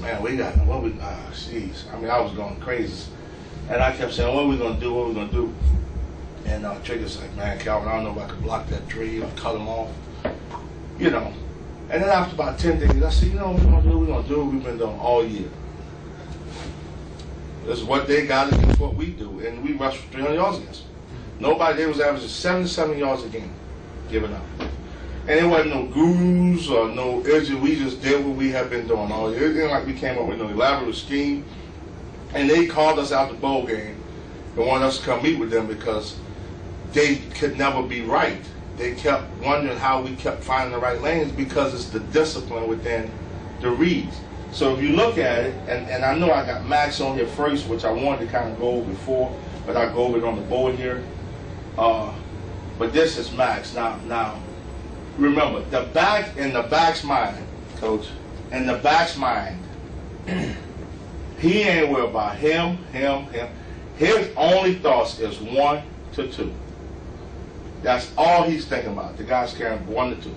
man, jeez. I mean, I was going crazy. And I kept saying, what are we going to do, what are we going to do? And Trigger's like, man, Calvin, I don't know if I could block that tree or cut him off. You know. And then after about 10 days, I said, you know what we're going to do, we've been doing all year. This is what they got to do, what we do. And we rushed for 300 yards against them. Nobody, they was averaging 77 yards a game, giving up. And there wasn't no gurus or no urgent. We just did what we have been doing all year. It wasn't like we came up with no elaborate scheme. And they called us out the bowl game and wanted us to come meet with them because they could never be right. They kept wondering how we kept finding the right lanes because it's the discipline within the reads. So if you look at it, and I know I got Max on here first, which I wanted to kind of go over before, but I go over it on the board here. But this is Max. Now, remember, in the back's mind, Coach, in the back's mind, he ain't worried about him. His only thoughts is 1 to 2. That's all he's thinking about. The guy's carrying 1 to 2.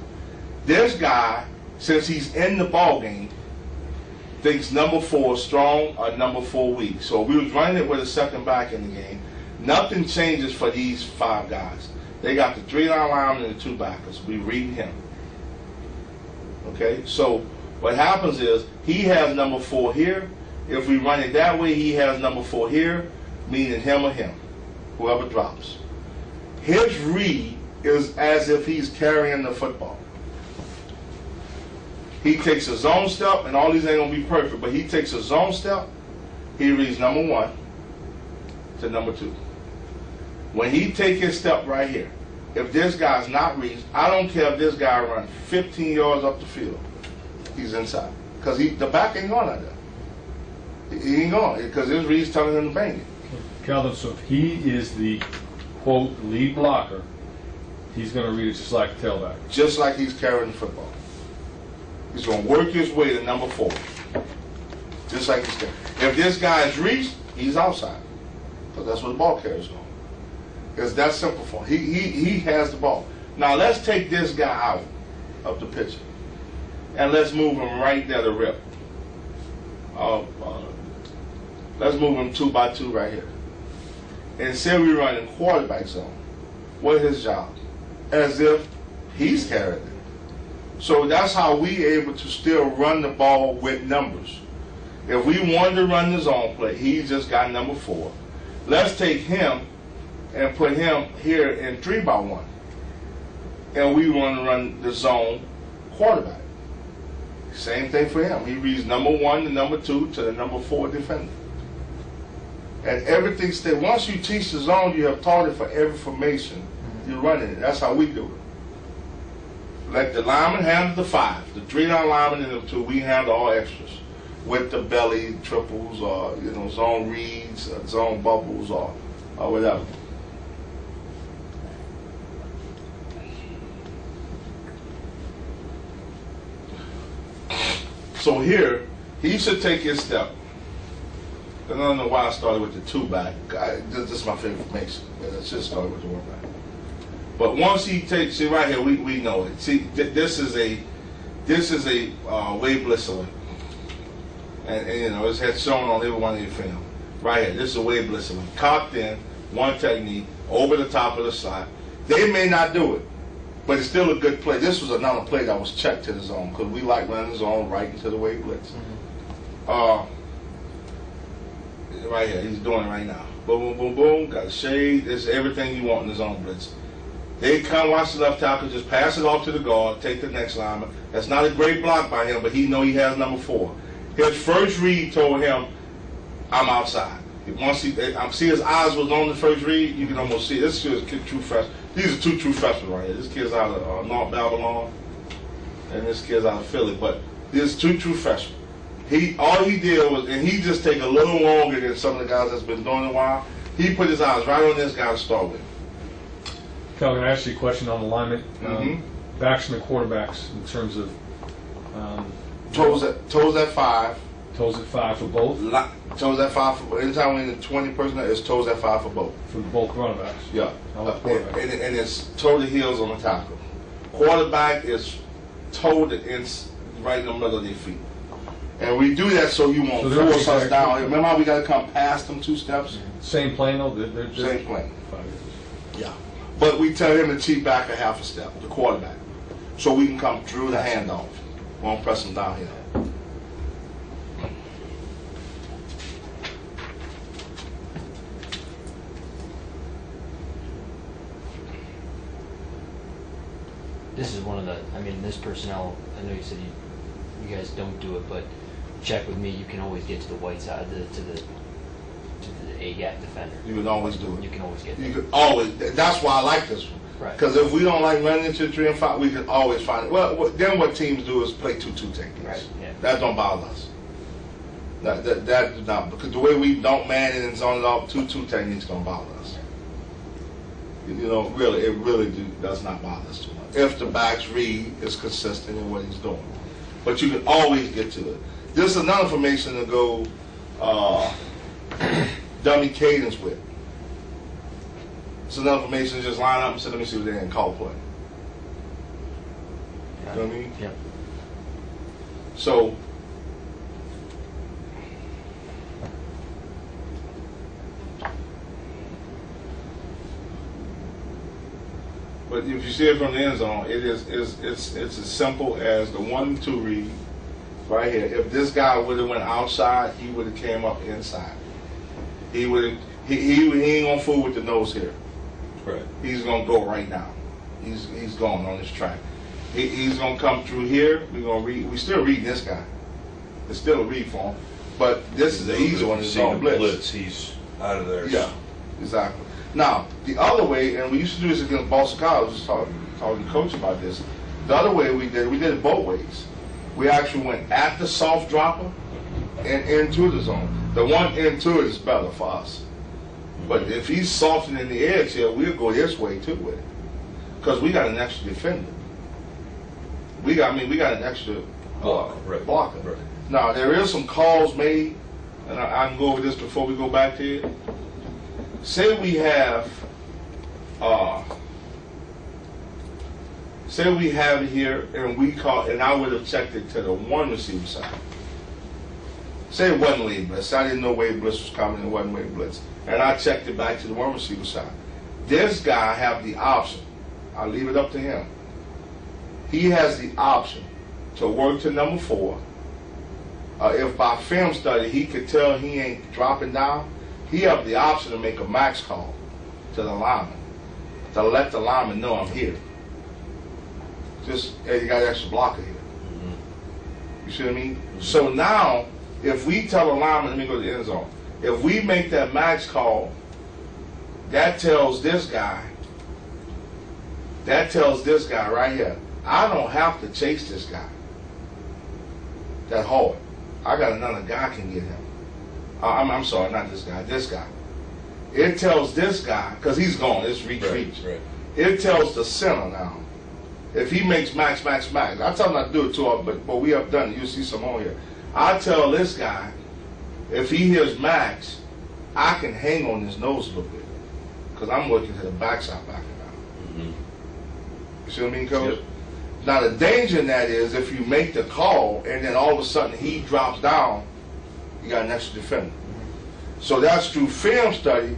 This guy, since he's in the ball game, thinks number 4 strong or number 4 weak. So we was running it with a second back in the game. Nothing changes for these 5 guys. They got the 3-line lineman and the 2 backers. We read him. Okay? So what happens is he has number 4 here. If we run it that way, he has number 4 here, meaning him or him, whoever drops. His read is as if he's carrying the football. He takes a zone step, and all these ain't going to be perfect, but he takes a zone step, he reads number 1 to number 2. When he take his step right here, if this guy's not reached, I don't care if this guy runs 15 yards up the field, he's inside. Because the back ain't going out there. He ain't going, because his read's telling him to bang it. Calvin, so if he is the, quote, lead blocker, he's going to read it just like a tailback. Just like he's carrying the football. He's going to work his way to number 4. Just like he's carrying. If this guy is reached, he's outside. Because that's what the ball carrier's going. It's that simple for him. He has the ball. Now let's take this guy out of the picture. And let's move him right there to rip. Let's move him 2 by 2 right here. And say we run in quarterback zone. What's his job? As if he's carrying it. So that's how we able to still run the ball with numbers. If we wanted to run the zone play, he just got number 4. Let's take him and put him here in 3 by 1. And we want to run the zone quarterback. Same thing for him. He reads number 1 to number 2 to the number 4 defender. And everything stays. Once you teach the zone, you have taught it for every formation. You're running it. That's how we do it. Let the lineman handle the 5. The 3-line lineman and the 2, we handle all extras. With the belly, triples, or zone reads, zone bubbles, or whatever. So here, he should take his step. I don't know why I started with the 2 back. This is my favorite formation. I should start with the 1 back. But once he takes, see right here, we know it. See, this is a Wade Blissler, and it's had shown on every one of your film. Right here, this is a Wade Blissler. Cocked in, 1 technique, over the top of the slot. They may not do it, but it's still a good play. This was another play that was checked to the zone because we like running the zone right into the Wade Blitz. Right here, he's doing it right now. Boom, boom, boom, boom. Got a shade. This is everything you want in the zone blitz. They come watch the left tackle, just pass it off to the guard, take the next lineman. That's not a great block by him, but he know he has number 4. His first read told him, I'm outside. Once I see his eyes was on the first read, you can almost see it. This is a true freshman. These are 2 true freshmen right here. This kid's out of North Babylon, and this kid's out of Philly. But there's 2 true freshmen. All he did was, and he just take a little longer than some of the guys that's been doing it a while. He put his eyes right on this guy to start with. Calvin, I asked you a question on alignment. Backs and the quarterbacks in terms of toes at 5. Toes at 5 for both. Toes at 5 for anytime we're in the 20 person, it's toes at 5 for both. For both running backs. Yeah. And it's toe to heels on the tackle. Quarterback is toe to ends right in the middle of their feet. And we do that so he won't So they're force us exactly- down. Remember how we got to come past them 2 steps? Same plane though? They're just Same plane. 5 years. Yeah. But we tell him to cheat back a half a step, the quarterback, so we can come through the handoff. Won't press him down here. This is one of the, I mean, this personnel, I know you said you guys don't do it, but check with me, you can always get to the white side, to the A-gap defender. You can always do You it. can always get You there. can always. That's why I like this one. Right. Because if we don't like running into 3 and 5, we can always find it. Well, then what teams do is play 2-2 techniques. Right, yeah. That don't bother us. That do not, because the way we don't man it and zone it off, 2-2 techniques don't bother us. You know, really, it really does not bother us too much. If the back's read is consistent in what he's doing. But you can always get to it. This is another information to go dummy cadence with. It's another information to just line up and say, let me see what they're in, call play. You know what I mean? Yep. So, but if you see it from the end zone, it's as simple as the 1-2 read right here. If this guy would have went outside, he would have came up inside. He would he ain't gonna fool with the nose here. Right. He's gonna go right now. He's going on this track. He's gonna come through here. We're gonna read. We still reading this guy. It's still a read for him, but this is the easy one. It's on blitz. He's out of there. Yeah, exactly. Now the other way, and we used to do this against Boston College. I was talking to coach about this. The other way we did it both ways. We actually went at the soft dropper and into the zone. The one into it is better for us. But if he's softening the edge here, we'll go this way too with it, because we got an extra defender. We got an extra blocker. Right. Now there is some calls made, and I can go over this before we go back to it. Say we have it here, and we call, and I would have checked it to the 1 receiver side. Say it wasn't Wade Blitz. I didn't know Wade Blitz was coming. It wasn't Wade Blitz. And I checked it back to the 1 receiver side. This guy have the option. I'll leave it up to him. He has the option to work to number 4. If by film study he could tell he ain't dropping down, he have the option to make a max call to the lineman, to let the lineman know I'm here. Just, hey, you got an extra blocker here. You see what I mean? So now, if we tell a lineman, let me go to the end zone. If we make that max call, that tells this guy right here, I don't have to chase this guy that hard. I got another guy can get him. I'm sorry, not this guy, this guy. It tells this guy, because he's gone, it's reach. Right. It tells the center now. If he makes max, I tell him not to do it too often, but we have done it. You'll see some more here. I tell this guy, if he hears max, I can hang on his nose a little bit, because I'm working to the backside backing now. You see what I mean, Coach? Yep. Now the danger in that is if you make the call and then all of a sudden he drops down, you got an extra defender. So that's through film study.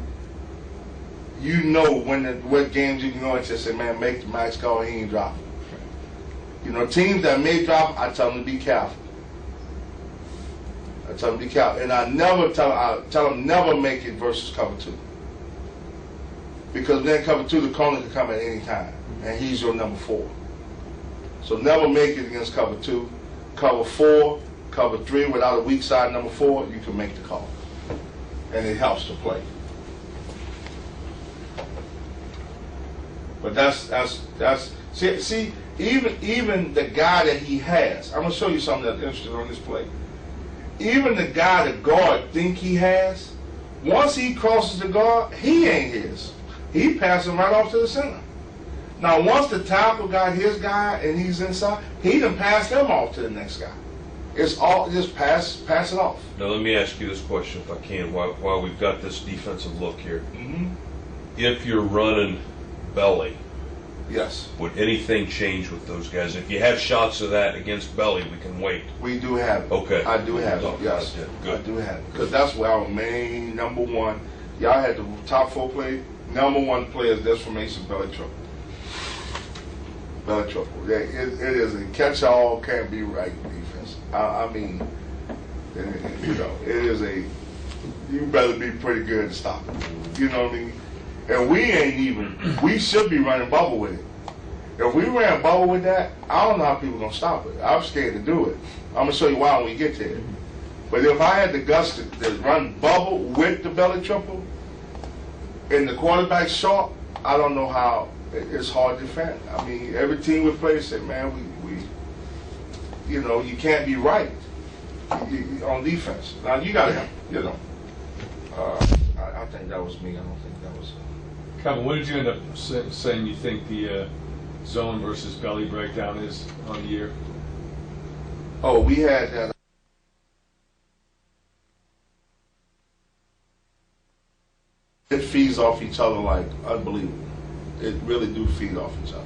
You know what games you can go into and say, man, make the max call, he ain't dropping. You know, teams that may drop, I tell them to be careful. And I tell them never make it versus cover 2. Because then cover 2, the corner can come at any time, and he's your number 4. So never make it against cover 2. Cover 4, cover 3, without a weak side number 4, you can make the call. And it helps to play. But that's see, even the guy that he has, I'm gonna show you something that's interesting on this play. Even the guy the guard think he has, once he crosses the guard, he ain't his. He passing right off to the center. Now once the tackle got his guy and he's inside, he done passed them off to the next guy. It's all just pass it off. Now let me ask you this question, if I can, while we've got this defensive look here. Mm-hmm. If you're running belly Yes. Would anything change with those guys? If you have shots of that against Belly, we can wait. We do have it. Okay. I do have it, yes. Good. I do have it. Because that's where our main number one, y'all had the top 4 play, number 1 players, that's formation, belly trouble. Belly trouble. It is a catch-all, can't be right defense. I mean, you know, it is a, you better be pretty good to stop it. You know what I mean? And we ain't even, we should be running bubble with it. If we ran bubble with that, I don't know how people gonna stop it. I'm scared to do it. I'm gonna show you why when we get there. But if I had the guts to run bubble with the belly triple, and the quarterback short, I don't know how, it's hard to defend. I mean, every team we play said, man, we you know, you can't be right on defense. Now, you gotta have, you know, I think that was me. I don't think that was... Kevin, what did you end up saying you think the zone versus belly breakdown is on the year? Oh, we had that. It feeds off each other like unbelievable. It really do feed off each other.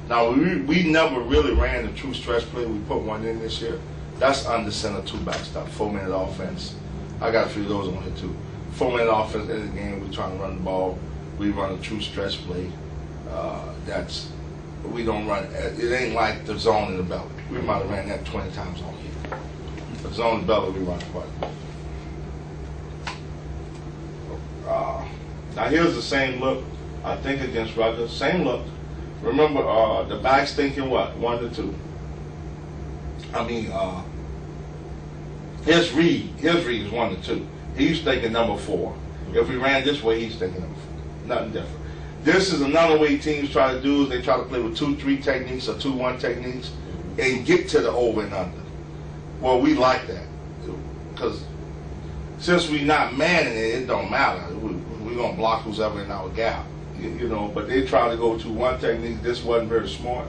Now, we never really ran the true stretch play. We put one in this year. That's under center 2-back stuff, 4-minute offense. I got a few of those on here too. 4-minute offense in the game, we're trying to run the ball. We run a true stretch play. We don't run, it ain't like the zone in the belly. We might have ran that 20 times all year. The zone in the belly, we run quite a bit. Now here's the same look, I think against Rutgers, same look. Remember, the back's thinking what, 1 to 2. I mean, his read is 1 to 2. He's thinking number 4. If we ran this way, he's thinking number 4. Nothing different. This is another way teams try to do is they try to play with 2-3 techniques or 2-1 techniques and get to the over and under. Well, we like that because since we're not manning it, it don't matter. We're gonna block who's ever in our gap, you know. But they try to go to 1 technique. This wasn't very smart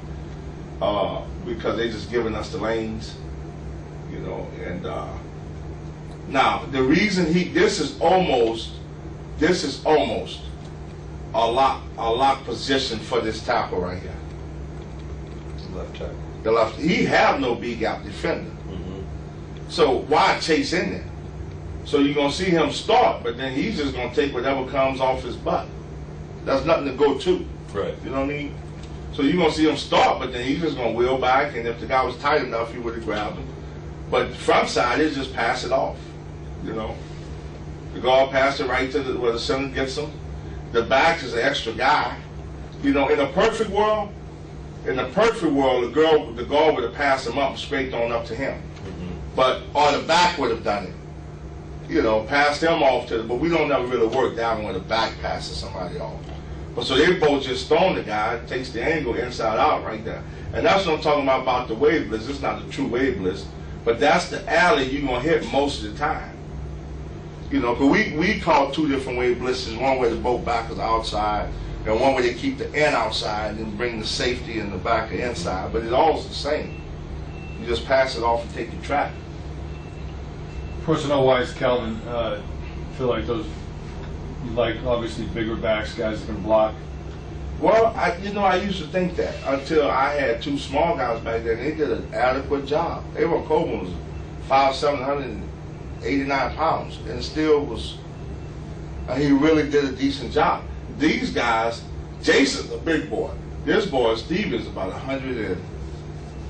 because they just giving us the lanes, you know. And now the reason this is almost a lock position for this tackle right here. Left tackle. The left. He have no B gap defender. So why chase in there? So you're gonna see him start, but then he's just gonna take whatever comes off his butt. There's nothing to go to. Right. You know what I mean? So you're gonna see him start, but then he's just gonna wheel back, and if the guy was tight enough, he would have grabbed him. But the front side is just pass it off. You know, the guard pass it right to where the center gets him. The back is an extra guy. You know, in a perfect world, the guard would have passed him up, straight on up to him. But or the back would have done it. You know, passed them off to the, but we don't ever really work down when the back passes somebody off. But so they both just stone the guy, takes the angle inside out right there. And that's what I'm talking about the wave blitz. It's not the true wave blitz, but that's the alley you're going to hit most of the time. You know, because we call 2 different wave blitzes. One where the both back is outside, and one where they keep the end outside and then bring the safety in the back or inside. But it's all the same. You just pass it off and take your track. Personnel-wise, Calvin, feel like those, you like obviously bigger backs, guys that can block. Well, I used to think that until I had 2 small guys back then. They did an adequate job. Avon Coleman was 5'7", 189 pounds, and still was. He really did a decent job. These guys, Jason's a big boy. This boy, Steve, is about 100,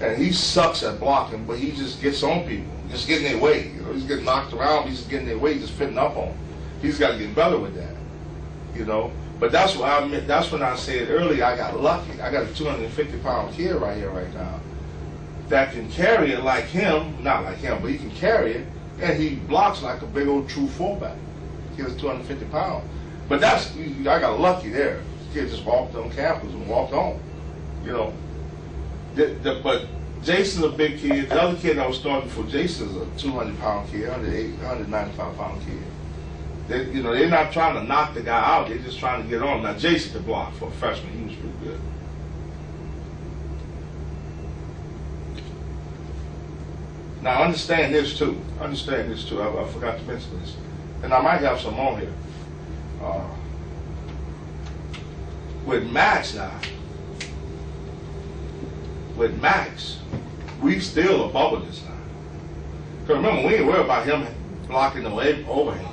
and he sucks at blocking, but he just gets on people, just getting their way. You know, he's getting knocked around, but he's just getting their way, just fitting up on them. He's got to get better with that, you know. But that's what I meant. That's when I said earlier I got lucky. I got a 250-pound kid right here, right now, that can carry it like him. Not like him, but he can carry it, and he blocks like a big old true fullback. He was 250 pounds. But I got lucky there. The kid just walked on campus and walked on, you know. But Jason's a big kid. The other kid I was starting for, Jason's a 200-pound kid, 195-pound kid. They're not trying to knock the guy out. They're just trying to get on. Now, Jason could block for a freshman. He was pretty good. Now, understand this, too. I forgot to mention this. And I might have some on here. With Max now, with Max, we still a bubble this time. Because remember, we ain't worried about him blocking the overhands.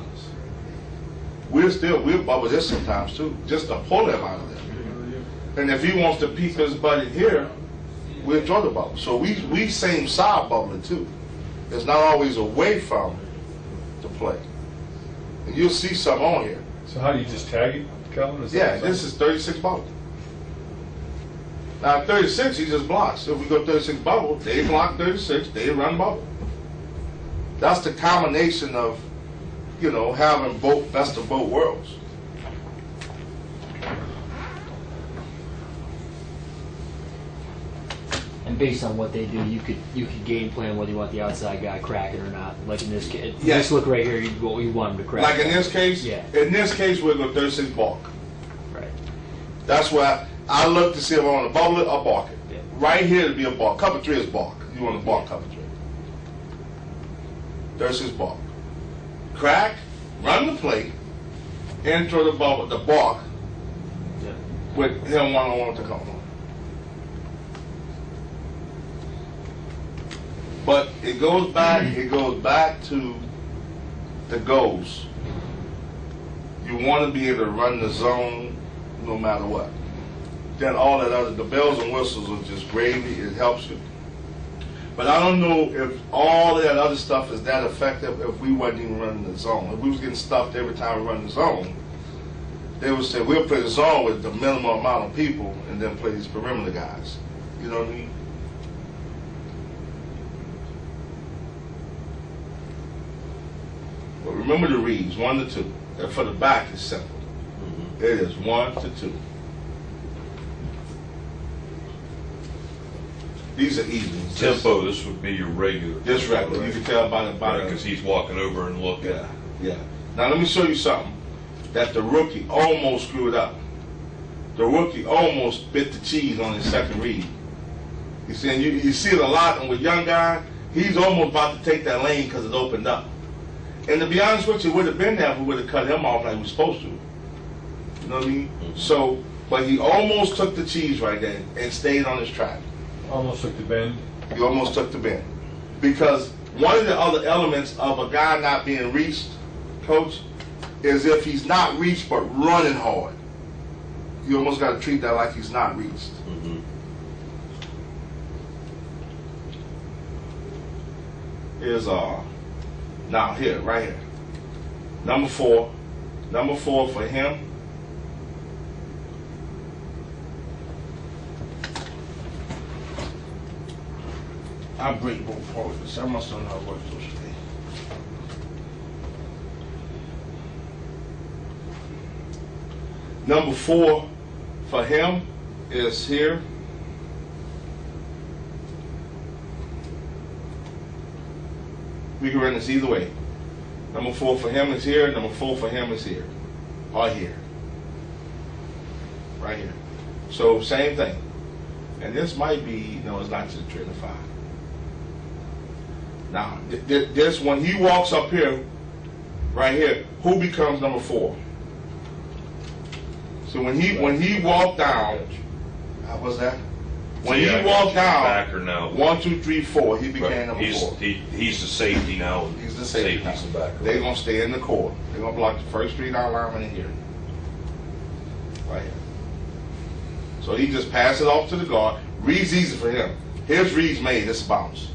We'll bubble this sometimes too, just to pull him out of there. And if he wants to peek his butt in here, we'll throw the bubble. So we same side bubbling too. It's not always away from the play. And you'll see some on here. So how do you just tag it, Calvin? Yeah, this is 36 bubble. Now 36, he just blocks. If we go 36 bubble, they block 36, they run bubble. That's the combination of, you know, having both best of both worlds. And based on what they do, you could game plan whether you want the outside guy cracking or not. Like in this case, Yeah. this look right here, you want him to crack. Like in this case, Yeah. in this case, we'll go 36 balk. Right. That's why I look to see if I want to bubble it or balk it. Yeah. Right here to be a balk. Cover 3 is balk. You want to balk cover 3. 36 balk. Crack, run the play, enter the bubble, the balk, Yeah. with him one-on-one to come on. But it goes back to the goals. You want to be able to run the zone no matter what. Then all that other, the bells and whistles are just gravy, it helps you. But I don't know if all of that other stuff is that effective if we wasn't even running the zone. If we was getting stuffed every time we run the zone, they would say, we'll play the zone with the minimum amount of people and then play these perimeter guys. You know what I mean? But remember the reads, 1 to 2. And for the back, it's simple. It is 1 to 2. These are evenings. Tempo, this would be your regular. This regular. You can tell by the Because he's walking over and looking. Yeah, yeah. Now let me show you something that the rookie almost screwed up. The rookie almost bit the cheese on his second read. You see, and you see it a lot, and with young guy, he's almost about to take that lane because it opened up. And to be honest with you, it would have been there if we would have cut him off like we were supposed to. You know what I mean? So, but he almost took the cheese right there and stayed on his track. Almost took the bend. He almost took the bend. Because one of the other elements of a guy not being reached, Coach, is if he's not reached but running hard. You almost got to treat that like he's not reached. Here's now here, right here. Number 4. Number 4 for him. I break both parts. I must don't know how to work those things. Number 4 for him is here. We can run this either way. Number 4 for him is here. Number 4 for him is here. Or here. Right here. So same thing. And this might be, no, it's not to the 3 and 5. Now, this when he walks up here, right here, who becomes number 4? So when he walked down, how was that? When he walked down, backer now. 1, 2, 3, 4, he became number 4. He's the safety now. He's the safety. Safety's the backer. They're gonna stay in the core. They're gonna block the first 3 down linemen in here, right here. So he just passed it off to the guard. Reed's easy for him. Here's Reed's made. It's a bounce.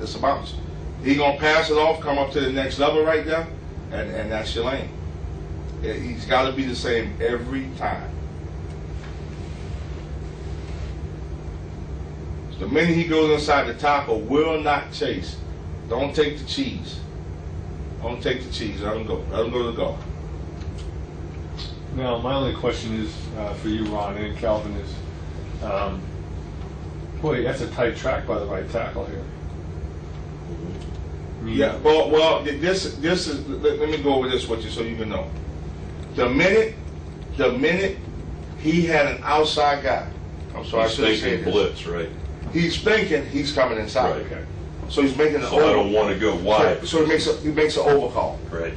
It's a bounce. He gonna pass it off, come up to the next level right there, and that's your lane. He's got to be the same every time. The minute he goes inside the tackle, will not chase. Don't take the cheese. Don't take the cheese. Let him go. Let him go to the guard. Now, my only question is for you, Ron, and Calvin is, boy, that's a tight track by the right tackle here. I mean, Yeah. Well, this is. Let me go over this with you so you can know. The minute he had an outside guy. I'm sorry, I He's should have said thinking this. blitz, right? He's thinking he's coming inside. Right. Okay. So he's making an So I don't want to go wide. So he makes an overcall. Right.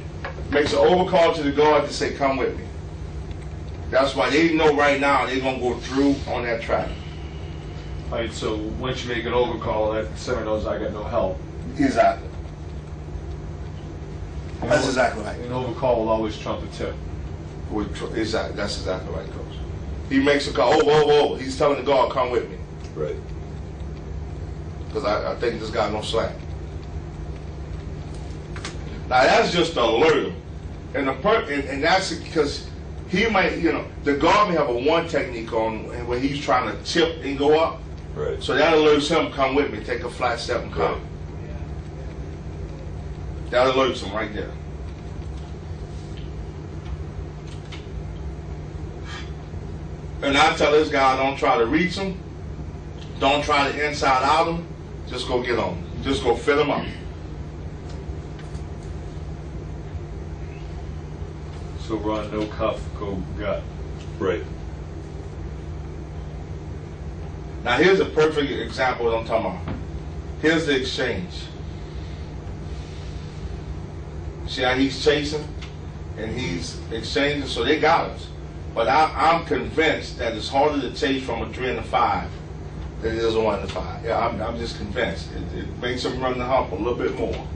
Makes an overcall to the guard to say, "Come with me." That's why they know right now they're gonna go through on that track. Right, so once you make an overcall, that center knows I got no help. Exactly. And That's exactly right. An overcall will always trump a tip. Exactly. That's exactly right, Coach. He makes a call. Oh, whoa, whoa. He's telling the guard, come with me. Right. Because I think this guy gonna slam. Now that's just to alert him, and that's because he might, the guard may have a one technique on where he's trying to tip and go up. Right. So that alerts him, come with me, take a flat step and come. Right. That alerts him right there. And I tell this guy, don't try to reach him, don't try to inside out him, just go get on him. Just go fill him up. So run, no cuff, go gut. Right. Now here's a perfect example of what I'm talking about. Here's the exchange. See how he's chasing and he's exchanging, so they got us. But I'm convinced that it's harder to chase from a 3 and a 5 than it is a 1 and a 5. Yeah, I'm just convinced. It makes him run the hump a little bit more.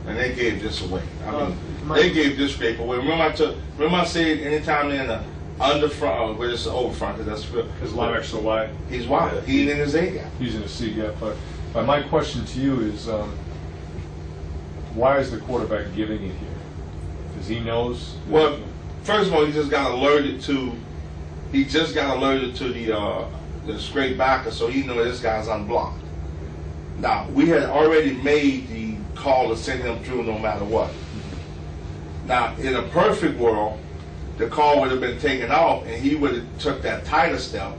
And they gave this away. I mean, they gave this scrape away. Remember I said anytime they're in the under front, where it's over front, because that's real. His linebackers so wide. He's wide. He's in his A gap. He's in a C gap. But my question to you is, why is the quarterback giving it here? Because he knows. Well, first of all, he just got alerted to the straight backer, so he knew this guy's unblocked. Now, we had already made the call to send him through no matter what. Now, in a perfect world, the call would have been taken off and he would have took that tighter step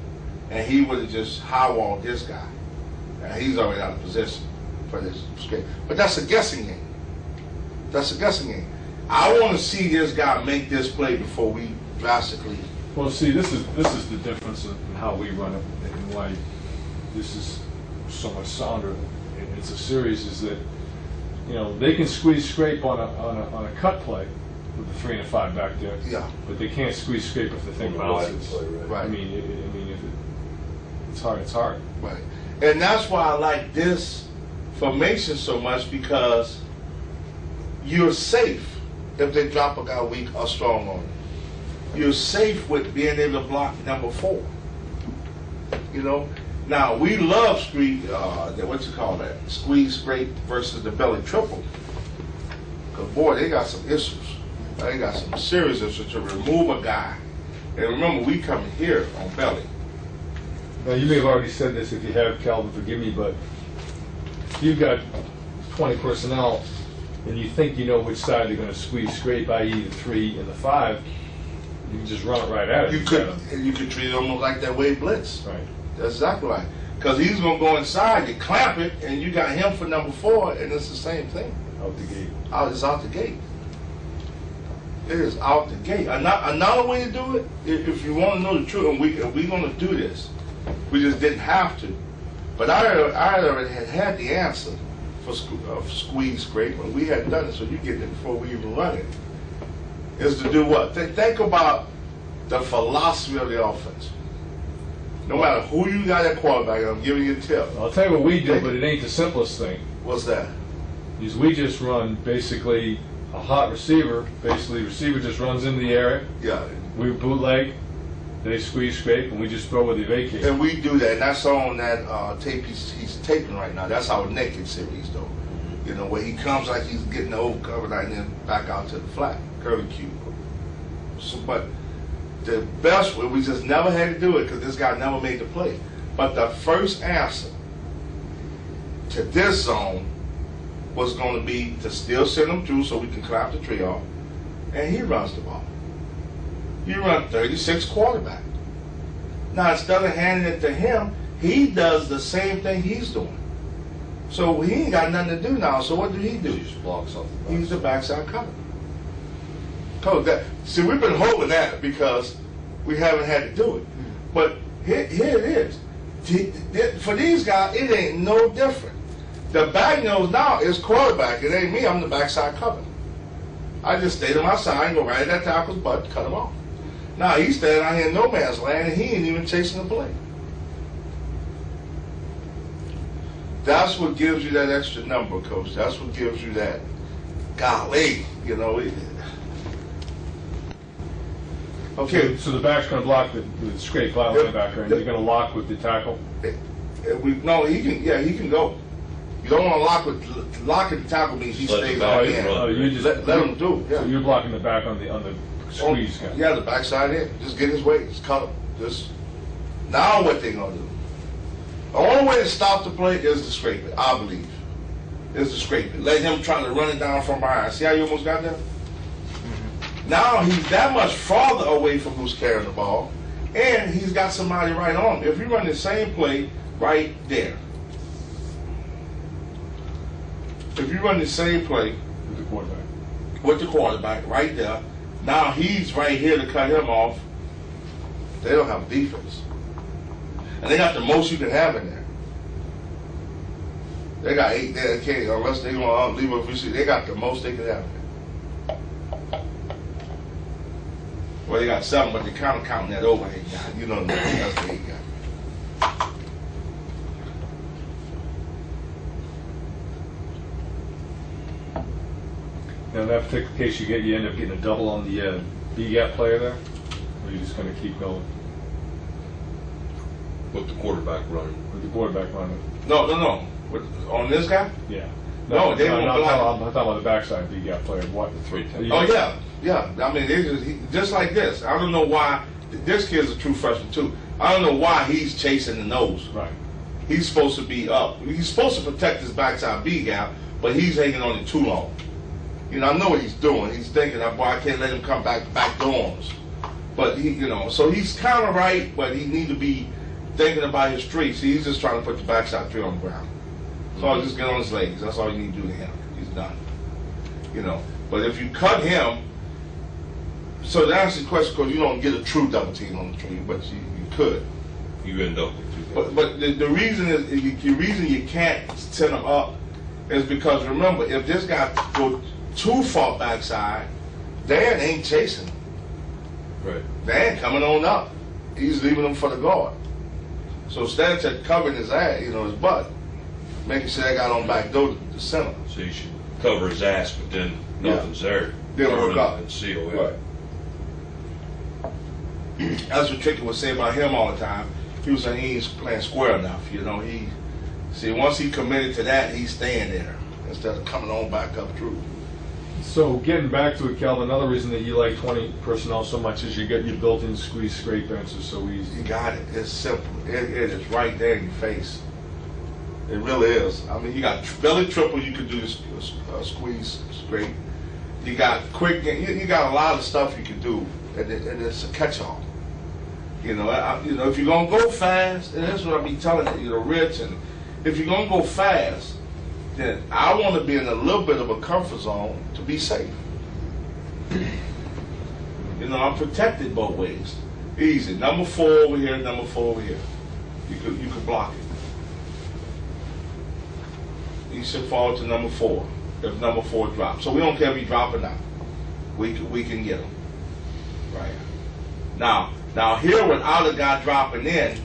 and he would have just high-walled this guy. Now, he's already out of position for this straight. But that's a guessing game. That's a guessing game. I want to see this guy make this play before we drastically. Well, see, this is the difference in how we run it and why this is so much sounder. And it's a series is that they can squeeze scrape on a cut play with the 3 and a 5 back there. Yeah. But they can't squeeze scrape if the thing bounces. Right. I mean, if it's hard. It's hard. Right. And that's why I like this formation so much, because you're safe if they drop a guy weak or strong on you. You're safe with being able to block number 4. Now we love squeeze scrape versus the belly triple. Cause boy, they got some issues. They got some serious issues to remove a guy. And remember, we come here on belly. Now, you may have already said this. If you have, Calvin, forgive me, but if you've got 20 personnel and you think you know which side they're going to squeeze scrape, i.e. the 3 and the 5, you can just run it right at it. You could treat it almost like that wave blitz. Right. That's exactly right. Because he's going to go inside, you clamp it, and you got him for number 4, and it's the same thing. Out the gate. It's out the gate. It is out the gate. Another way to do it, if you want to know the truth, and we're going to do this, we just didn't have to. But I already had the answer for squeeze scrape, and we had done it, so you get it before we even run it. Is to do what? Think about the philosophy of the offense. No matter who you got at quarterback, I'm giving you a tip. I'll tell you what we do, but it ain't the simplest thing. What's that? Is we just run basically a hot receiver. Basically, receiver just runs into the area. Yeah. We bootleg, they squeeze scrape, and we just throw with the vacate. And we do that, and that's on that tape he's taping right now. That's our naked series, though. Where he comes like he's getting the old cover and then back out to the flat, curlicue. So, but the best way, we just never had to do it because this guy never made the play. But the first answer to this zone was going to be to still send him through so we can clap the tree off, and he runs the ball. You run 36 quarterback. Now, instead of handing it to him, he does the same thing he's doing. So he ain't got nothing to do now. So what do? He just blocks off the backside. He's the backside cover. See, we've been holding that because we haven't had to do it. But here it is. For these guys, it ain't no different. The back nose now is quarterback. It ain't me. I'm the backside cover. I just stayed on my side and go right at that tackle's butt, cut him off. Now he's standing out here in no man's land and he ain't even chasing the play. That's what gives you that extra number, Coach. That's what gives you that, golly, you know. Okay. So the back's going to block the scrape out linebacker, and you're going to lock with the tackle? No, he can. Yeah, he can go. You don't want to lock at the tackle means he stays on the end. Oh, you just let him do it. Yeah. So you're blocking the back on the squeeze guy. Yeah, the backside in. Just get his weight. Just cut him. Just now what they gonna do? The only way to stop the play is to scrape it. I believe is to scrape it. Let him try to run it down from behind. See how you almost got there? Now he's that much farther away from who's carrying the ball, and he's got somebody right on him. If you run the same play right there, if you run the same play with the quarterback right there, now he's right here to cut him off. They don't have defense, and they got the most you can have in there. They got 8 dedicated, unless they gonna leave a receiver. They got the most they can have in there. Well, they got 7, but they're kind of counting that overhead guy. You know, that's the 8 guy. Now, in that particular case, you end up getting a double on the B-gap player there? Or are you just going to keep going? With the quarterback running. With the quarterback running? No. On this guy? Yeah. No, they won't block. I'm talking about the backside B-gap player. What? The 3-10. Oh, yeah. I mean, they just like this. I don't know why. This kid's a true freshman, too. I don't know why he's chasing the nose. Right. He's supposed to be up. He's supposed to protect his backside B-gap, but he's hanging on it too long. You know, I know what he's doing. He's thinking, boy, I can't let him come back dorms. But, so he's kind of right, but he need to be thinking about his street. See, he's just trying to put the backside 3 on the ground. So I'll just get on his legs. That's all you need to do to him. He's done. But if you cut him, so to answer the question, because you don't get a true double team on the tree, but you could. You end up with 2. But the reason is the reason you can't set him up is because, remember, if this guy go too far backside, Dan ain't chasing him. Right. Dan coming on up. He's leaving him for the guard. So instead of covering his ass, his butt, making sure that got on back door to the center. So you should cover his ass, but then nothing's there. Then Turn hook up. and seal it. Right. That's what Tricky would say about him all the time. He was saying he ain't playing square enough. Once he committed to that, he's staying there instead of coming on back up through. So getting back to it, Calvin, another reason that you like 20 personnel so much is you get your built-in squeeze scrape answers so easy. You got it. It's simple. It is right there in your face. It really is. I mean, you got belly triple. You can do this squeeze scrape. You got quick. You got a lot of stuff you can do, and it's a catch-all. If you're gonna go fast, and that's what I be telling Rich, and if you're gonna go fast, then I want to be in a little bit of a comfort zone to be safe. I'm protected both ways. Easy. Number 4 over here, number 4 over here. You could block it. You should fall to number 4 if number 4 drops. So we don't care if he drop or not. We can get him. Right. Now here without a guy dropping in,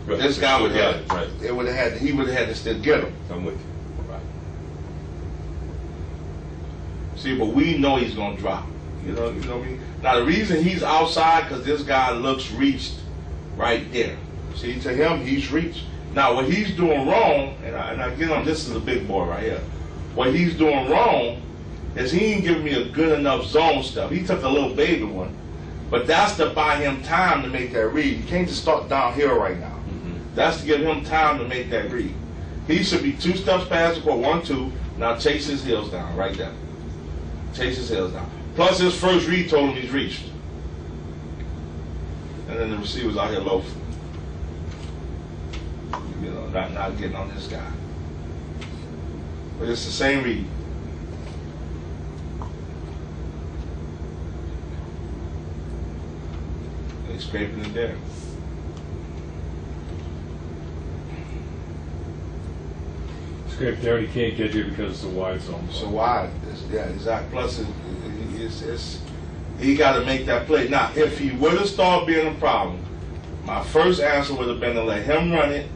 Right. this guy would have Right. he would have had to still get him. I'm with you. Right. See, but we know he's gonna drop. You know what I mean? Now the reason he's outside because this guy looks reached right there. See, to him he's reached. Now what he's doing wrong, and I get on, this is a big boy right here. What he's doing wrong is he ain't giving me a good enough zone stuff. He took a little baby one, but that's to buy him time to make that read. You can't just start downhill right now. That's to give him time to make that read. He should be 2 steps past the court, 1, 2. Now chase his heels down, right there. Chase his heels down. Plus his first read told him he's reached. And then the receiver's out here loafing. Not getting on this guy. But it's the same read. They're scraping it there. Scrape there and he can't get you because it's a wide zone. So wide. Yeah, exactly. Plus, he got to make that play. Now, if he would have started being a problem, my first answer would have been to let him run it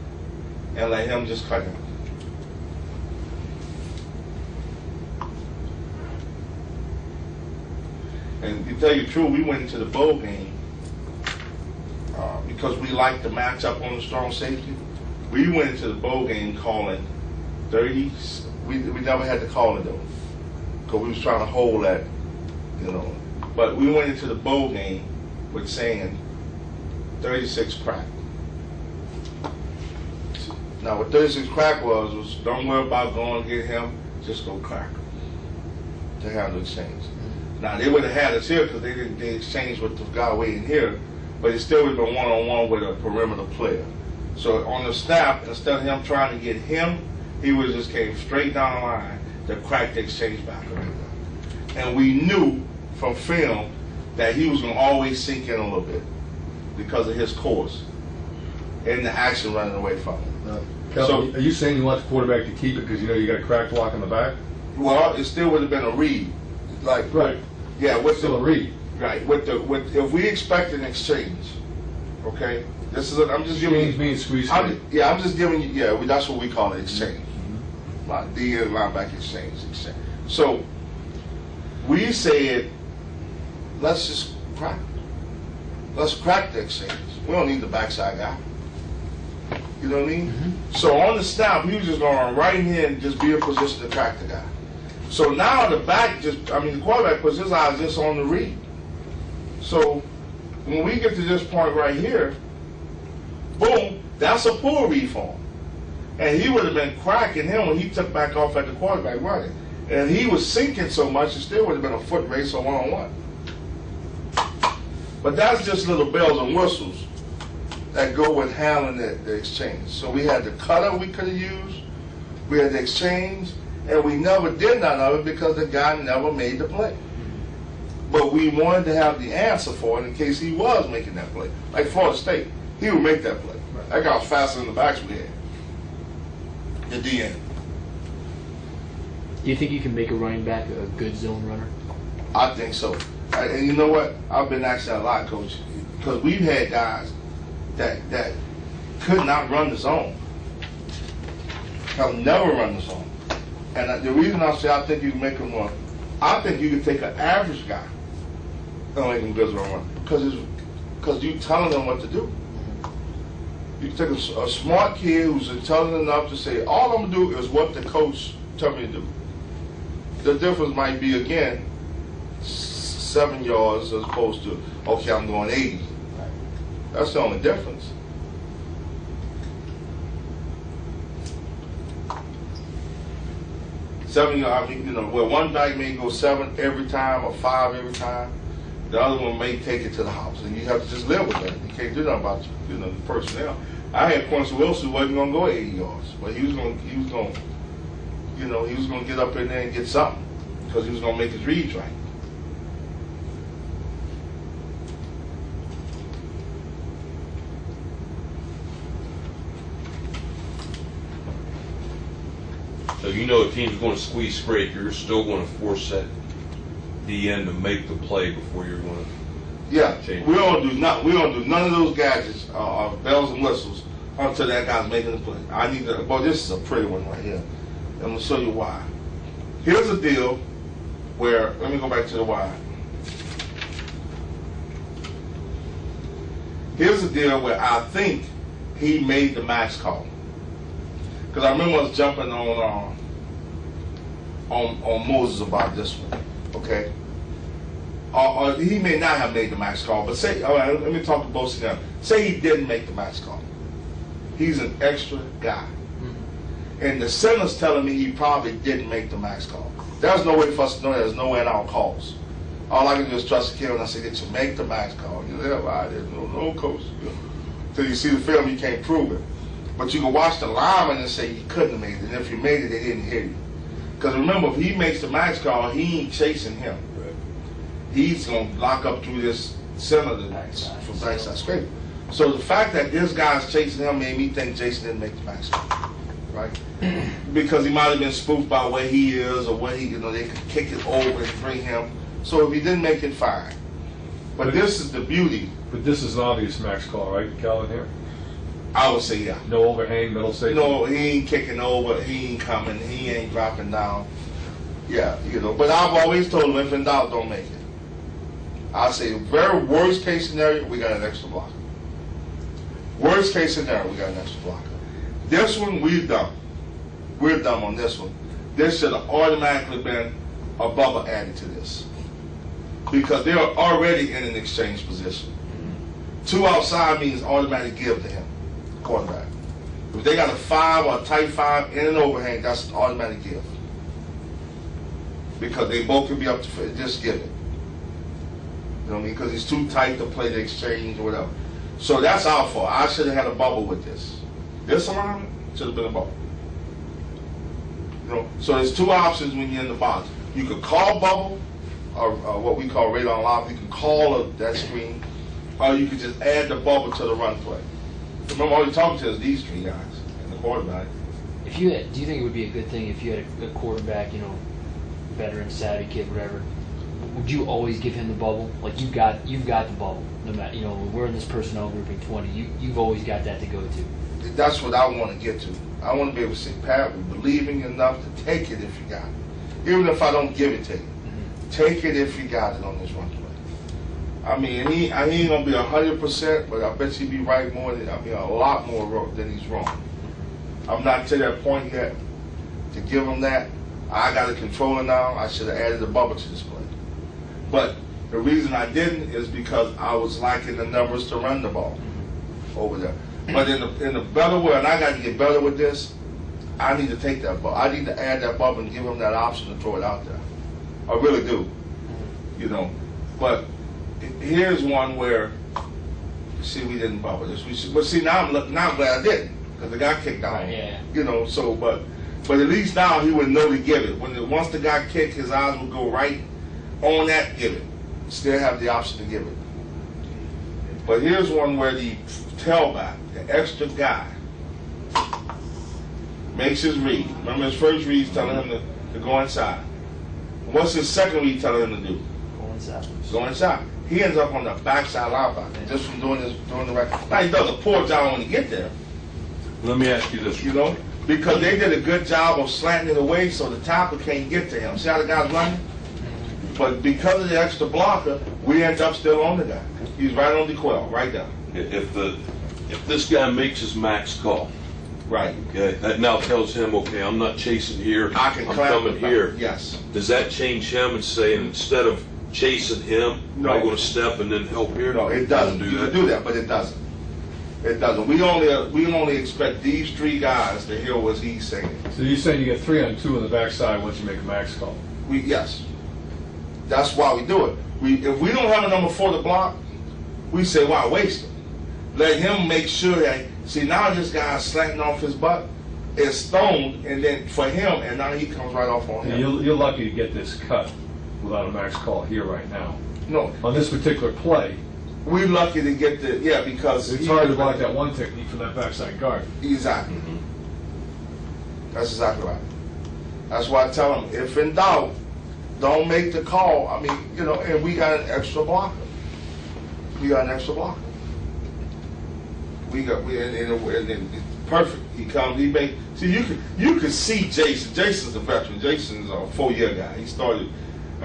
and let him just cut him. And to tell you the truth, we went into the bowl game because we liked the matchup on the strong safety. We went into the bowl game calling 30. We never had to call it though, because we was trying to hold that, you know. But we went into the bowl game with saying 36 crack. Now what 36 crack was don't worry about going to get him, just go crack him to have the exchange. Now they would have had us here because they exchanged with the guy waiting here, but it still would have been one-on-one with a perimeter player. So on the snap, instead of him trying to get him, he would have just came straight down the line to crack the exchange back right there. And we knew from film that he was going to always sink in a little bit because of his course and the action running away from him. Kelvin, are you saying you want the quarterback to keep it because you know you got a crack block in the back? Well, it still would have been a read. Like, right. Yeah, with still a read. Right. With if we expect an exchange, okay. This is I'm just giving you. Means squeeze. I'm just giving you. Yeah, that's what we call it, exchange. D and linebacker exchange. So we said, let's just crack. Let's crack the exchange. We don't need the backside guy. You know what I mean? Mm-hmm. So on the snap, he was just going to run right in here and just be in position to crack the guy. So now the quarterback puts his eyes just on the read. So when we get to this point right here, boom, that's a pull read for him. And he would have been cracking him when he took back off at the quarterback running. And he was sinking so much, it still would have been a foot race or one-on-one. But that's just little bells and whistles that go with handling the exchange. So we had the cutter we could have used, we had the exchange, and we never did none of it because the guy never made the play. But we wanted to have the answer for it in case he was making that play. Like Florida State, he would make that play. That guy was faster than the backs we had. The DN. Do you think you can make a running back a good zone runner? I think so. And you know what? I've been asked that a lot, Coach, because we've had guys that could not run the zone. Have never run the zone. And the reason I say I think you can make him one, I think you can take an average guy and make him good zone runner because you telling them what to do. You take a smart kid who's intelligent enough to say, all I'm going to do is what the coach tell me to do. The difference might be, again, 7 yards as opposed to, okay, I'm going 80. That's the only difference. Where one back may go 7 every time or 5 every time, the other one may take it to the house, and you have to just live with that. You can't do nothing about the personnel. I had Quincy Wilson who wasn't going to go 80 yards, but he was going to get up in there and get something because he was going to make his reads right. So you know a team's going to squeeze scrape, you're still going to force that DN to make the play before you're going to. Yeah, we don't do none of those gadgets, bells and whistles, until that guy's making the play. I need to. Well, this is a pretty one right here. I'm gonna show you why. Here's a deal where, let me go back to the why. Here's a deal where I think he made the max call. Because I remember us jumping on Moses about this one, okay? Or he may not have made the max call, but say, all right, let me talk to both of them. Say he didn't make the max call. He's an extra guy. Mm-hmm. And the center's telling me he probably didn't make the max call. There's no way for us to know that. There's no way in our calls. All I can do is trust the kid when I say, did you make the max call? You know, there's no coach. Until you see the film, you can't prove it. But you can watch the lineman and say you couldn't have made it. And if you made it, they didn't hear you. Because remember, if he makes the max call, he ain't chasing him. He's going to lock up through this center from backside scrape. So the fact that this guy's chasing him made me think Jason didn't make the max call, right? Because he might have been spooked by where he is or where they could kick it over and bring him. So if he didn't make it, fine. But this is the beauty. But this is an obvious max call, right, Calvin, here? I would say, yeah. No overhang, middle safety? No, he ain't kicking over, he ain't coming, he ain't dropping down. Yeah, but I've always told him, if in doubt, don't make it. I say, very worst case scenario, we got an extra blocker. Worst case scenario, we got an extra blocker. This one, we're dumb. We're dumb on this one. This should have automatically been a bubble added to this. Because they're already in an exchange position. 2 outside means automatic give to him, quarterback. If they got a 5 or a tight 5 in an overhang, that's an automatic give. Because they both can be up to, just give it. You know what I mean? Because it's too tight to play the exchange or whatever. So that's our fault. I should have had a bubble with this. This around should have been a bubble. So there's 2 options when you're in the box. You could call bubble, or what we call radar lock. You can call that screen, or you could just add the bubble to the run play. Remember, all you're talking to is these 3 guys and the quarterback. Do you think it would be a good thing if you had a quarterback, veteran, savvy kid, whatever? Would you always give him the bubble? Like you've got the bubble. No matter, when we're in this personnel grouping 20, you've always got that to go to. That's what I want to get to. I want to be able to say, Pat, we believe in you enough to take it if you got it. Even if I don't give it to you. Take it if you got it on this run play. I mean, he ain't going to be 100%, but I bet he'd be right more than, a lot more than he's wrong. I'm not to that point yet to give him that. I got a controller now. I should have added a bubble to this play. But the reason I didn't is because I was liking the numbers to run the ball over there. But in the better way, and I got to get better with this, I need to take that bubble. I need to add that bubble and give him that option to throw it out there. I really do. But here's one where, see, we didn't bubble this. But see, now I'm glad I didn't, because the guy kicked out. Right, yeah. So, but at least now he would know to give it. Once the guy kicked, his eyes would go right on that, give it. Still have the option to give it. But here's one where the tailback, the extra guy, makes his read. Remember his first read is telling him to go inside. What's his second read telling him to do? Go inside. Go inside. He ends up on the backside linebacker just from doing the right. Now he does a poor job when he get there. Let me ask you this. Because they did a good job of slanting it away so the tackle can't get to him. See how the guy's running? But because of the extra blocker, we end up still on the guy. He's right on the quail, right there. If this guy makes his max call, right? Okay, that now tells him, okay, I'm not chasing here. I'm coming here. Yes. Does that change him and saying instead of chasing him, no, I'm going to step and then help here? No, it doesn't. You can do that, but it doesn't. It doesn't. We only expect these 3 guys to hear what he's saying. So you're saying you get 3 on 2 on the backside once you make a max call? Yes. That's why we do it. If we don't have a number 4 to block, we say, why waste it? Let him make sure that, see, now this guy's slanting off his butt, it's stoned, and then for him, and now he comes right off on him. You're lucky to get this cut without a max call here right now. No. On this particular play, we're lucky to get because it's hard to block that one technique from that backside guard. Exactly. That's exactly right. That's why I tell him, if in doubt, don't make the call. I mean, and we got an extra blocker. And it's perfect. He comes, he makes. See, you can see Jason. Jason's a veteran. Jason's a 4-year guy. He started.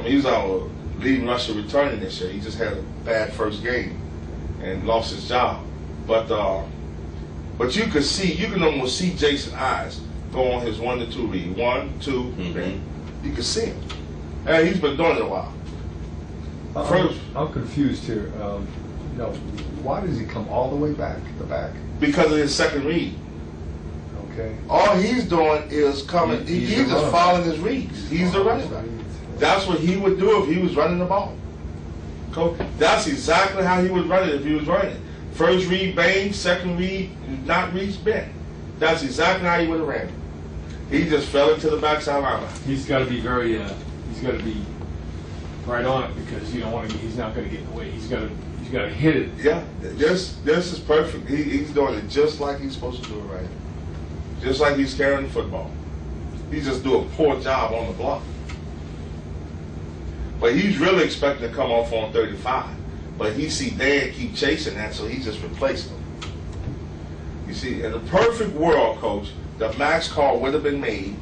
He was our leading rusher returning this year. He just had a bad first game and lost his job. But you can almost see Jason's eyes go on his 1 to 2 read. 1, 2, 3. You can see him. And he's been doing it a while. I'm confused here. Why does he come all the way back to the back? Because of his second read. Okay. All he's doing is coming. He's just following his reads. He's the running back. That's what he would do if he was running the ball. That's exactly how he would run it if he was running it. First read, bang. Second read, not reach, bend. That's exactly how he would have ran it. He just fell into the backside linebacker. He's got to be very. He's got to be right on it because you don't want to. He's not going to get in the way. He's got to hit it. Yeah, this is perfect. He's doing it just like he's supposed to do it right. Just like he's carrying the football. He just do a poor job on the block. But he's really expecting to come off on 35. But he see Dan keep chasing that, so he just replaced him. You see, in the perfect world, Coach, the max call would have been made,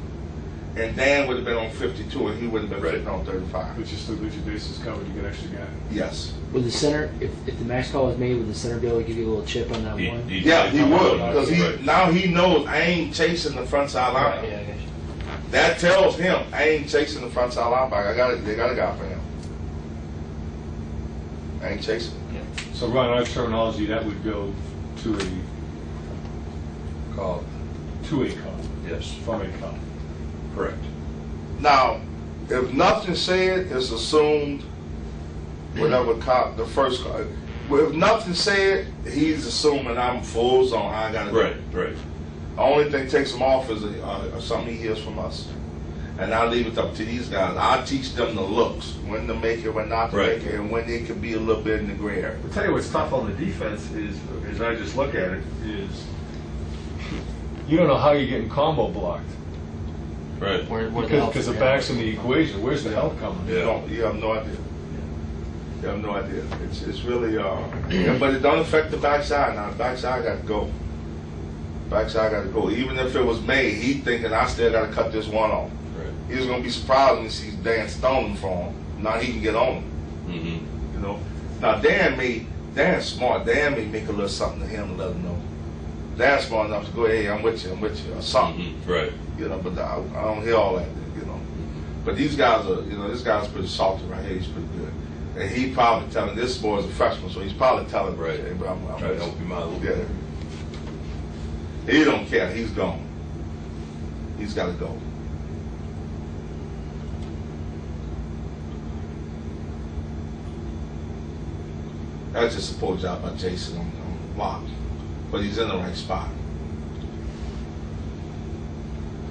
and Dan would have been on 52, and he would have been fitting on 35. But you still get your bases covered, you get extra guy. Yes. Would the center, if the max call was made, would the center be able to give you a little chip on that one? Yeah, he would, because now he knows I ain't chasing the front side line. Right, yeah, I got you. That tells him I ain't chasing the front side linebacker. They got a guy for him. I ain't chasing. So, Ron, our terminology, that would go to a Call. to a call. Yes. From a call. Correct. Now, if nothing said, it's assumed whatever cop the first call. Well, if nothing said, he's assuming I'm full zone. I gotta go. Right. The only thing takes him off is something he hears from us. And I leave it up to these guys. I teach them the looks, when to make it, when not to make it, and when it can be a little bit in the gray area. I'll tell you what's tough on the defense is, as I just look at it, Is you don't know how you're getting combo blocked. Right. Where the help Because the is back's in the equation. Where's the help coming? Yeah. You have no idea. You have no idea. It's really, but it don't affect the backside. Now, the backside got to go. Backside got to go. Even if it was made, he thinking I still got to cut this one off. Right. He was going to be surprised when he sees Dan stoning for him. Now he can get on him. Mm-hmm. You know. Now Dan's smart. Dan may make a little something to him and let him know. Dan's smart enough to go, hey, I'm with you, or something. Mm-hmm. Right. You know, but I don't hear all that, you know. But these guys are, you know, this guy's pretty salty right here. He's pretty good. And he probably telling, this boy's a freshman, so he's probably telling, Right. Hey, but I'm Try to help him out a little bit. Yeah. He don't care. He's gone. He's got to go. That's just a poor job by Jason on block. But he's in the right spot.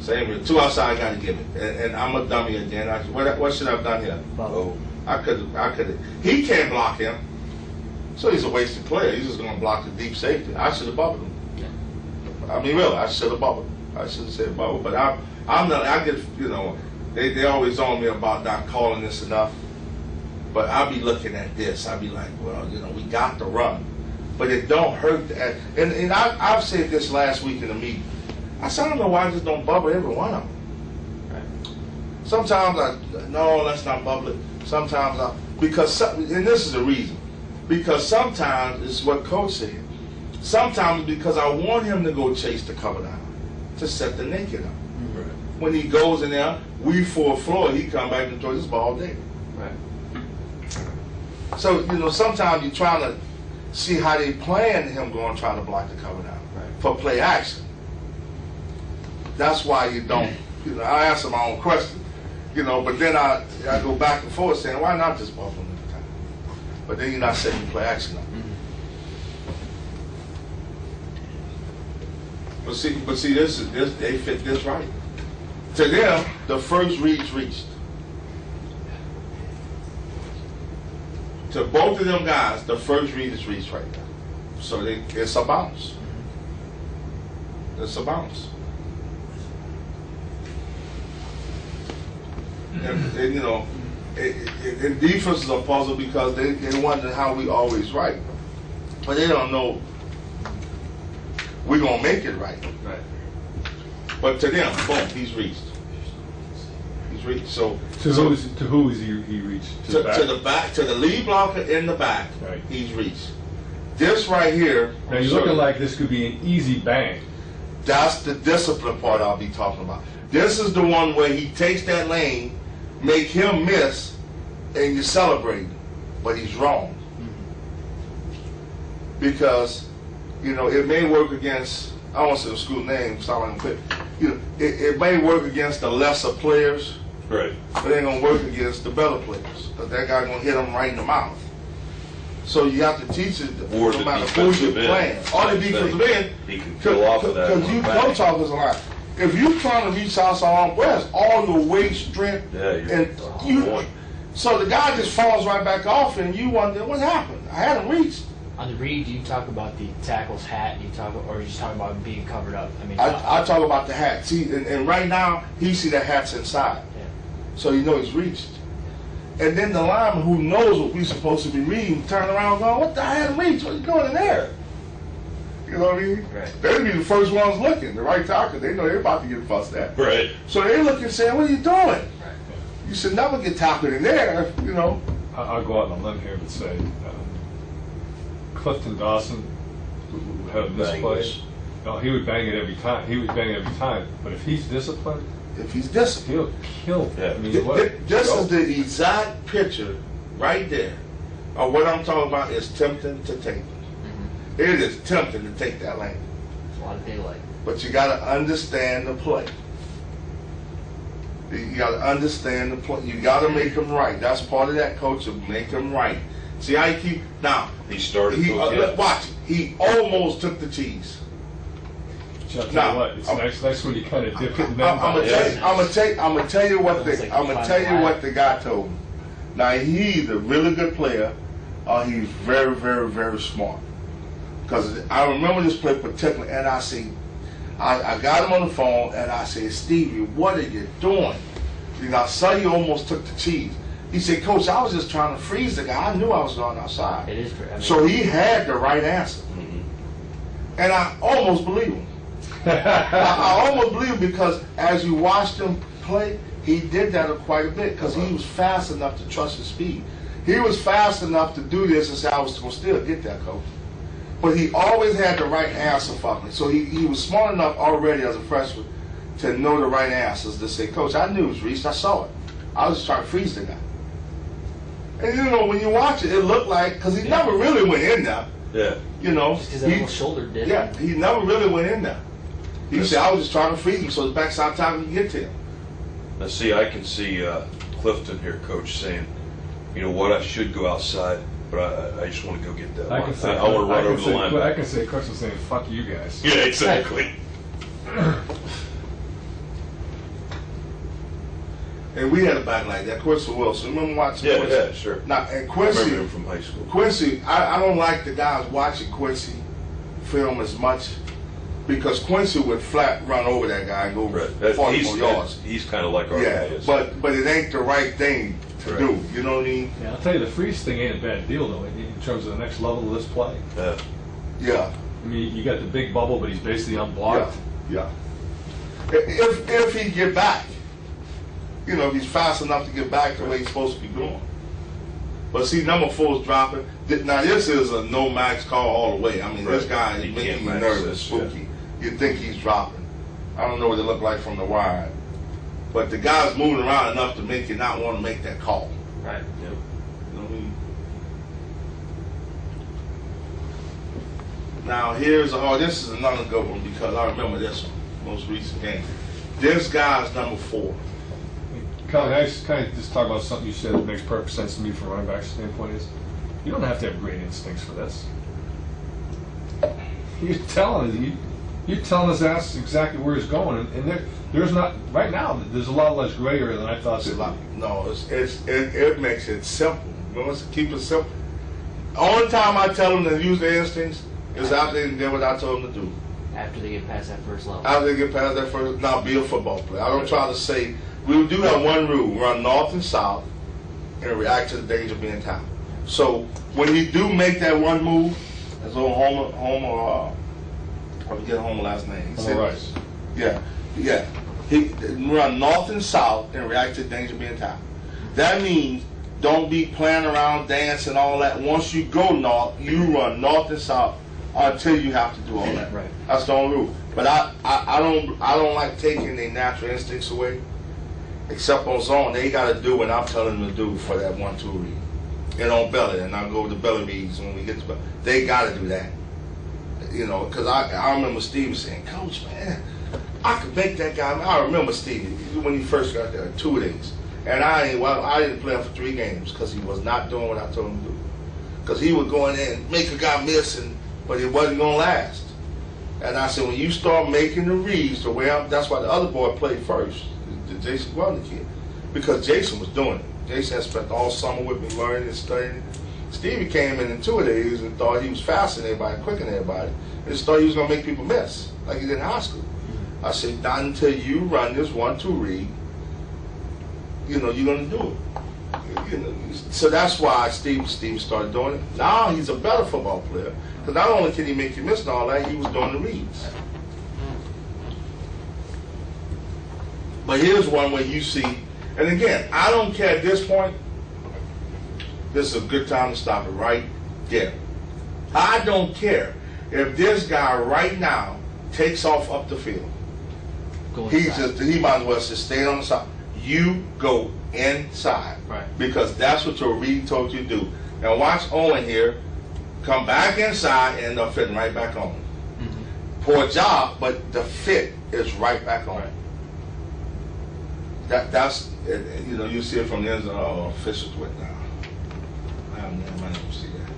Same with 2 outside, I got to give it. And I'm a dummy again. What should I have done here? Bubble. I could have. He can't block him. So he's a wasted player. He's just going to block the deep safety. I should have bubbled him. I mean, really, I should have bubbled. I should have said bubble. But I'm not, I get, you know, they always on me about not calling this enough. But I'll be looking at this. I'll be like, well, you know, we got to run. But it don't hurt. And I've said this last week in the meeting. I said, I don't know why I just don't bubble every one of them. Right. Sometimes no, let's not bubble it. Sometimes and this is the reason. Because sometimes it's what Coach said. Sometimes because I want him to go chase the cover down to set the naked up. Right. When he goes in there, we full floor, he come back and throw this ball there. Right. So, you know, sometimes you're trying to see how they plan him going trying to block the cover down for play action. That's why you don't, you know, I answer my own question, you know, but then I go back and forth saying, why not just bubble him every time? But then you're not setting play action up. But see, this they fit this right. To them, the first read's reached. To both of them guys, the first read is reached right now. So it's a bounce. It's a bounce. And you know, and defenses are puzzled because they wonder how we always right. But they don't know we're going to make it right. right. But to them, boom, he's reached. He's reached. So To who is he reached? to the back, to the lead blocker in the back, Right. he's reached. This right here. Now you're looking like this could be an easy bang. That's the discipline part I'll be talking about. This is the one where he takes that lane, make him miss, and you celebrate, but he's wrong. Because, you know, it may work against, I don't want to say the school name, but you know, it may work against the lesser players, Right. but it ain't gonna work against the better players. Because that guy gonna hit him right in the mouth. So you have to teach it, Or no the matter who you're defensive end. playing. Or the Same defensive thing. end. He can fill off of that. Because you don't talk this a lot. If you trying to reach outside arm, where's all your weight, strength, Yeah, you're and you? on. So the guy just falls right back off, and you wonder what happened. I hadn't reached. On the read, do you talk about the tackle's hat? Do you talk, or are you just talking about being covered up? I mean, I talk about the hat. See, and right now he see that hat's inside, Yeah. so you know he's reached. And then the lineman who knows what we're supposed to be reading turn around going, what the hell reach? What are you doing in there? You know what I mean? Right. They'd be the first ones looking, the right tackle. They know they're about to get fussed at. Right. So they looking saying, what are you doing? Right. You should never get tackled in there, you know. I'll go out on a limb here and say Clifton Dawson who had this play. No, he would bang it every time. He would bang it every time. But if he's disciplined, If he's disciplined. he'll kill. Yeah. I mean, what? This is the exact picture right there of what I'm talking about is tempting to take. It is tempting to take that lane. It's a lot of daylight. But you got to understand the play. You got to understand the play. You got to make them right. That's part of that coach, to make them right. See how he keep now. He started. Watch. He almost took the cheese. I'll tell Nah, you what, it's nice when you kind of dip it and then. I'm gonna tell you what the guy told me. Now he's a really good player, or he's very, very, very smart. Because I remember this play particularly, and I got him on the phone, and I said, Stevie, what are you doing? I saw you almost took the cheese. He said, Coach, I was just trying to freeze the guy. I knew I was going outside. It is. I mean, So he had the right answer, and I almost believe him. I almost believe because as you watched him play, he did that quite a bit because he was fast enough to trust his speed. He was fast enough to do this and say, I was going to still get that, Coach. But he always had the right answer for me. So he was smart enough already as a freshman to know the right answers to say, Coach, I knew it was reached. I saw it. I was just trying to freeze the guy. And you know, when you watch it, it looked like, because he never really went in there. Yeah. You know. just because that little shoulder did. Yeah, he never really went in there. He said, I was just trying to freeze him so the backside time can get to him. Now, see, I can see Clifton here, Coach, saying, you know what, I should go outside, but I just want to go get that I line. can say, I want to run over the line. I can say, Coach was saying, "Fuck you guys." Yeah, exactly. And we had a back like that, Quincy Wilson. Remember watching Yeah, Quincy? yeah, sure. Now, and I Quincy, remember him from high school. I don't like the guys watching Quincy film as much because Quincy would flat run over that guy and go Right. 40 more yards. He's kind of like our guy Yeah, is. but it ain't the right thing to do. You know what I mean? Yeah, I'll tell you, the freeze thing ain't a bad deal though in terms of the next level of this play. Yeah. I mean, you got the big bubble, but he's basically unblocked. Yeah. If he get back, you know, if he's fast enough to get back the way he's supposed to be going. But see, number 4 is dropping. Now this is a no max call all the way. I mean, this guy is making me nervous, spooky. You think he's dropping. I don't know what it looked like from the wide. But the guy's moving around enough to make you not want to make that call. Right. Yep. You know what I mean? Now this is another good one because I remember this one, most recent game. This guy's number 4. Kelly, I kind of just talk about something you said that makes perfect sense to me from a running back standpoint is you don't have to have great instincts for this. You're telling his ass exactly where he's going, and there's not right now. There's a lot less gray area than I thought. No, it makes it simple. You must keep it simple. Only time I tell them to use their instincts is after they did what I told them to do. After they get past that first level. After they get past that first, now be a football player. I don't try to say. We do have one rule: run north and south, and react to the danger being tackled. So when you do make that one move, as old Homer, I forget Homer last name. He said, Rice. Yeah. He run north and south and react to the danger being tackled. That means don't be playing around, dancing, all that. Once you go north, you run north and south until you have to do all that. Right. That's the only rule. But I don't like taking their natural instincts away. Except on zone, they got to do what I'm telling them to do for that 1-2 read. And on belly, and I'll go with the belly reads when we get to belly. They got to do that. You know, because I remember Steve saying, Coach, man, I could make that guy. I remember Steve when he first got there, 2 days. And I didn't play him for 3 games because he was not doing what I told him to do. Because he would go in there and make a guy miss, but it wasn't going to last. And I said, when you start making the reads the way that's why the other boy played first, the Jason Grundy kid, because Jason was doing it. Jason had spent all summer with me learning and studying. Stevie came in 2 days and thought he was faster than everybody, quicker than everybody, and just thought he was going to make people miss, like he did in high school. I said, not until you run this 1-2 read, you know, you're going to do it. You know, so that's why Steve started doing it. Now he's a better football player because not only can he make you miss and all that, he was doing the reads. But here's one where you see, and again, I don't care at this point. This is a good time to stop it right there. I don't care if this guy right now takes off up the field. He might as well just stay on the side. You go inside, right? Because that's what your read told you to do. Now watch Owen here come back inside and end up fitting right back on. Mm-hmm. Poor job, but the fit is right back on. Right. That's you know, you see it from the end of officials with now. I don't see that.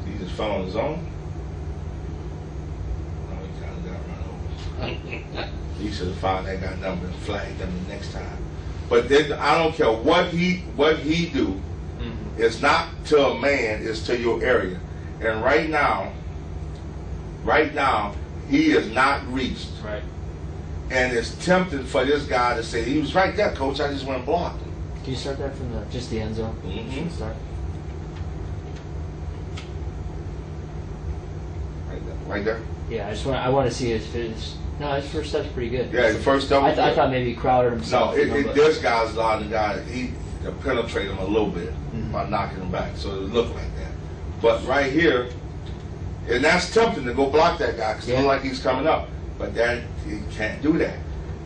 He just fell on his own. He should have found that guy number and flagged them the next time. But then I don't care what he do. Mm-hmm. It's not to a man, it's to your area. And right now, he is not reached. Right. And it's tempting for this guy to say, he was right there, coach, I just went and blocked him. Can you start that from just the end zone? Mm-hmm. Start. Right there? Yeah, I want to see his finish. No, his first step's pretty good. Yeah, his first step. I thought maybe Crowder himself. No, this guy's a lot of guys. He penetrated him a little bit by knocking him back, so it looked like that. But right here, and that's tempting to go block that guy because it looks like he's coming up. But then he can't do that.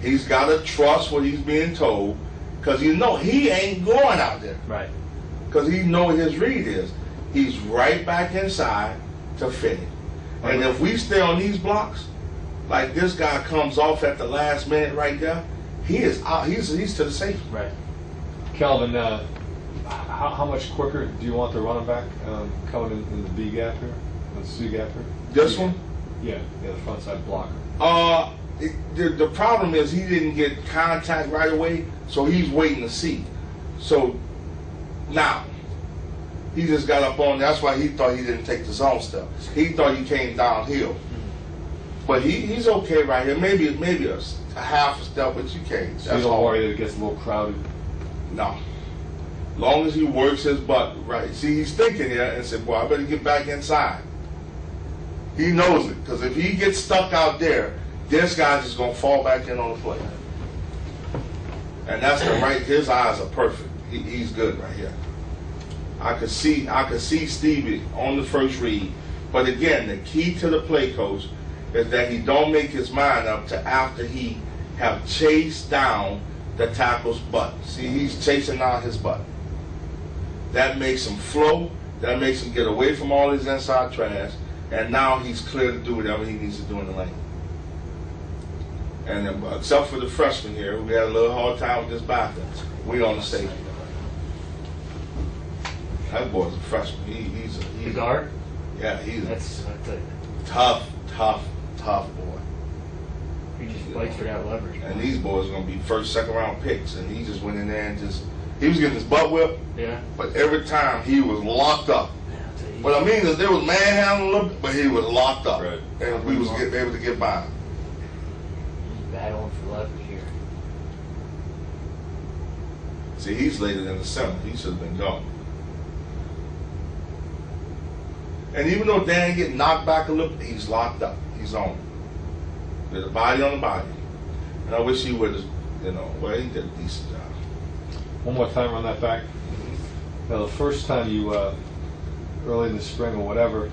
He's got to trust what he's being told because you know he ain't going out there. Right. Because he know what his read is. He's right back inside to fit it. And if we stay on these blocks, like this guy comes off at the last minute right there, he is out. He's to the safety. Right. Calvin, how much quicker do you want the running back coming in the B gap here, the C gap here? This one? Yeah, the front side blocker. The problem is he didn't get contact right away, so he's waiting to see. So now he just got up on. That's why he thought he didn't take the zone step. He thought he came downhill. But he's okay right here. Maybe a half a step, but you can't. So you don't worry that it gets a little crowded? No. Long as he works his butt right. See, he's thinking here and said, boy, I better get back inside. He knows it, because if he gets stuck out there, this guy's just going to fall back in on the play. And that's the right, his eyes are perfect. He's good right here. I could see Stevie on the first read. But again, the key to the play, coach, is that he don't make his mind up to after he have chased down the tackle's butt. See, he's chasing down his butt. That makes him flow. That makes him get away from all his inside trash. And now he's clear to do whatever he needs to do in the lane. And except for the freshman here, we had a little hard time with this backer. We on the safety. That boy's a freshman. He's the guard? Yeah, he's that's tough boy. He just fights for that leverage. And these boys are going to be first, second round picks. And he just went in there and he was getting his butt whipped. Yeah. But every time he was locked up. What I mean is there was manhandling a little bit, but he was locked up. Right. And we was able to get by him. Battling for leverage here. See, he's later than the center. He should have been gone. And even though Dan get knocked back a little, he's locked up. He's on. With a body on the body. And I wish he would have, well, he did a decent job. One more time on that back. Now, the first time you, early in the spring or whatever,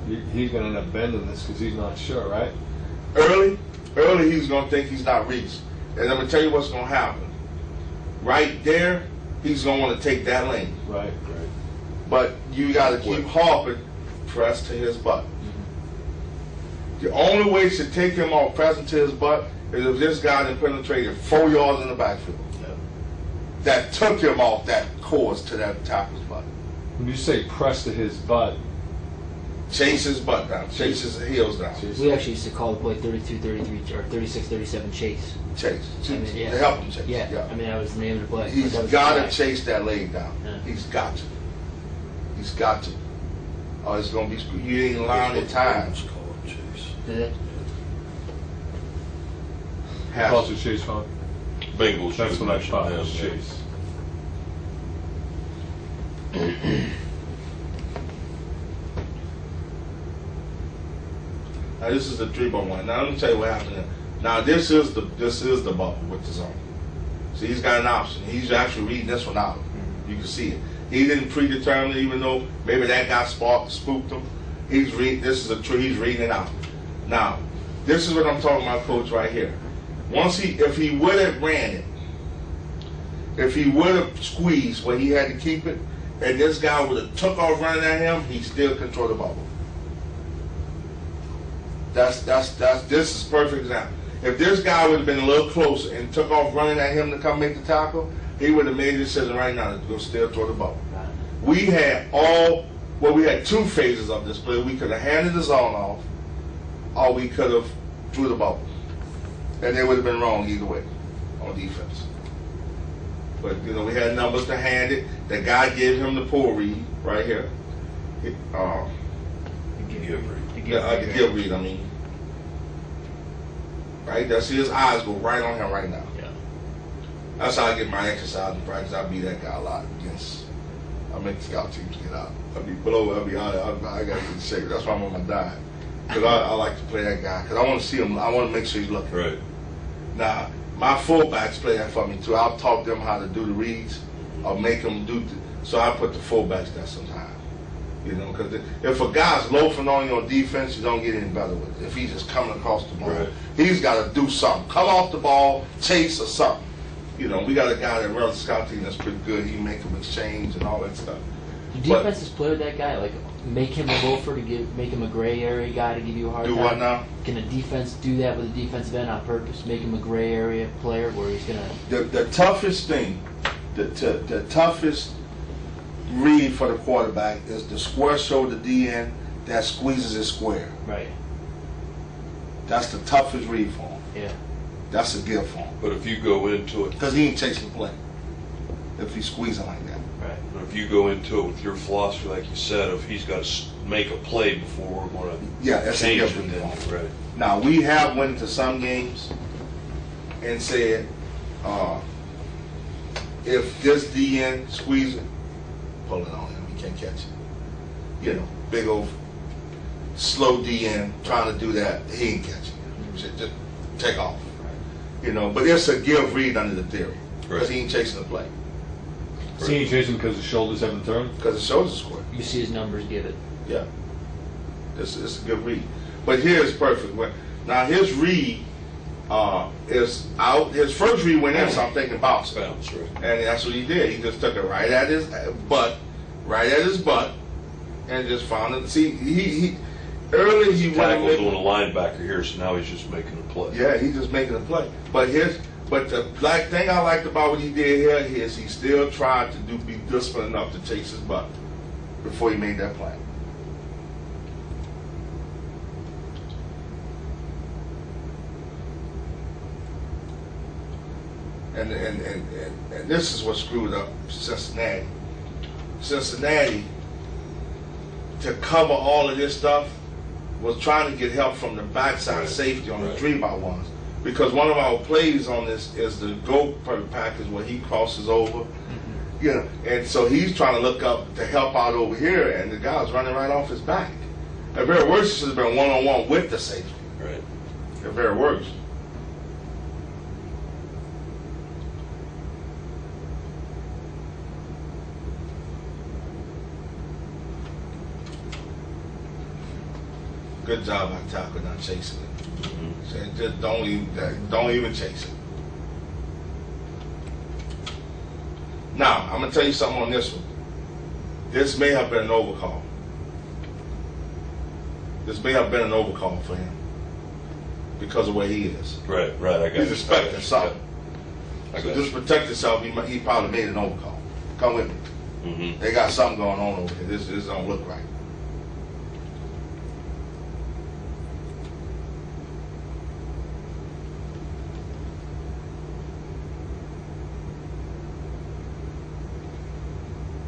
he's going to end up bending this because he's not sure, right? Early he's going to think he's not reached. And I'm going to tell you what's going to happen. Right there, he's going to want to take that lane. Right. But you got to keep harping, press to his butt. The only way to take him off pressing to his butt is if this guy then penetrated 4 yards in the backfield. Yeah. That took him off that course to that tackle's butt. When you say press to his butt, chase his butt down, chase his heels down. We actually used to call the play 32-33 or 36-37 chase. Chase. I mean, to help him chase. Yeah. I mean, that was the name of the play. He's got to chase that leg down. Yeah. He's got to. He's got to. Or it's going to be, you ain't allowing it time. Did it? Calls it chase phone. Bengals. That's what I thought Yeah, was yeah. Chase. Now this is the 3-1. Now let me tell you what happened. Now this is the bubble with the zone. So he's got an option. He's actually reading this one out. You can see it. He didn't predetermine it, even though maybe that guy spooked him. He's reading. This is a tree. He's reading it out. Now, this is what I'm talking about, Coach, right here. If he would have ran it, if he would have squeezed where he had to keep it, and this guy would have took off running at him, he still controlled the bubble. This is a perfect example. If this guy would have been a little closer and took off running at him to come make the tackle, he would have made a decision right now to go still toward the bubble. We had we had two phases of this play. We could have handed the zone off, or we could have threw the bubble. And they would have been wrong either way on defense. But, we had numbers to hand it. The guy gave him the pull read right here. The give read, I mean. Right? That's his eyes go right on him right now. Yeah. That's how I get my exercise in practice. I beat that guy a lot against. I make the scout teams get out. I be below. I got to get in shape. That's why I'm on my diet. Because I like to play that guy. Because I want to see him. I want to make sure he's looking. Right. Now, my fullbacks play that for me too. I'll talk them how to do the reads. I'll make them do. So I put the fullbacks there sometimes. Because if a guy's loafing on you on defense, you don't get any better with it. If he's just coming across the ball, Right. he's got to do something. Come off the ball, chase or something. We got a guy that runs the scout team that's pretty good. He make him exchange and all that stuff. Do defenses play with that guy? Like, make him a loafer make him a gray area guy to give you a hard time? Do what now? Can a defense do that with a defensive end on purpose? Make him a gray area player where he's going to... The toughest thing, the toughest read for the quarterback is the square shoulder DN that squeezes his square. Right. That's the toughest read for him. Yeah. That's a gift for him. But if you go into it, Because he ain't chasing the play if he's squeezing like that. Right. if you go into it with your philosophy, like you said, if he's got to make a play before we're going to Yeah, that's a change gift it, then, for him. right? Now, we have went to some games and said, if this DN squeeze it, pull it on him, he can't catch it. Big old slow DN trying to do that, he ain't catching it. Just take off. But it's a give read under the theory. Because he ain't chasing the play. Is he chasing because his shoulders haven't turned? Because the shoulders are square. You see his numbers give it. Yeah. It's a good read. But here's perfect. Now his read is out. His first read went in, so I'm thinking bounce. Bounce, right. And that's what he did. He just took it right at his butt, and just found it. See, he early he Tackle's went. doing a linebacker here, so now he's just making a play. Yeah, he's just making a play. But the black thing I liked about what he did here is he still tried to be disciplined enough to chase his butt before he made that play. And this is what screwed up Cincinnati. Cincinnati, to cover all of this stuff, was trying to get help from the backside safety on the 3x1s. Because one of our plays on this is the go package where he crosses over. And so he's trying to look up to help out over here, and the guy's running right off his back. At very worst, it should have been one-on-one with the safety. Right. At very worst. Good job by Taco not chasing it. So just don't even chase it. Now, I'm gonna tell you something on this one. This may have been an overcall. This may have been an overcall for him because of where he is. Right, I got He's expecting something. I So got just protect yourself. He probably made an overcall. Come with me. Mm-hmm. They got something going on over here. This don't look right.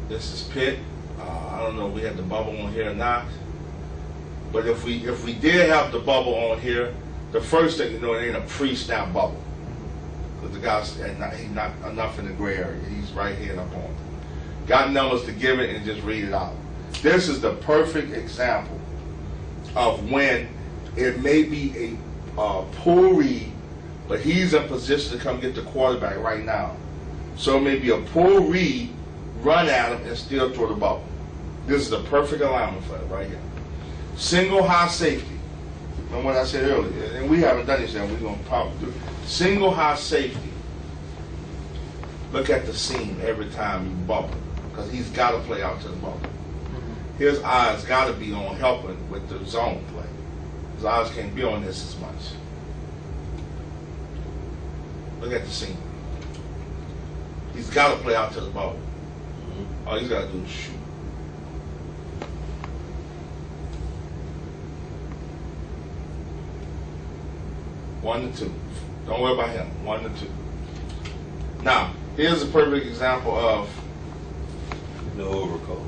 This is Pitt. I don't know if we had the bubble on here or not. But if we did have the bubble on here, the first thing it ain't a pre-snap bubble. but the guy's he's not enough in the gray area. He's right here up on. Got numbers to give it and just read it out. This is the perfect example of when it may be a poor read, but he's in position to come get the quarterback right now. So it may be a poor read, run at him, and still throw the ball. This is the perfect alignment for it right here. Single high safety. Remember what I said earlier? And we haven't done this yet. We're going to probably do it. Single high safety. Look at the seam every time you bubble, because he's got to play out to the bubble. His eyes got to be on helping with the zone play. His eyes can't be on this as much. Look at the seam. He's got to play out to the bubble. All he's got to do is shoot. One to two. Don't worry about him. 1 to 2. Now, here's a perfect example of No overcall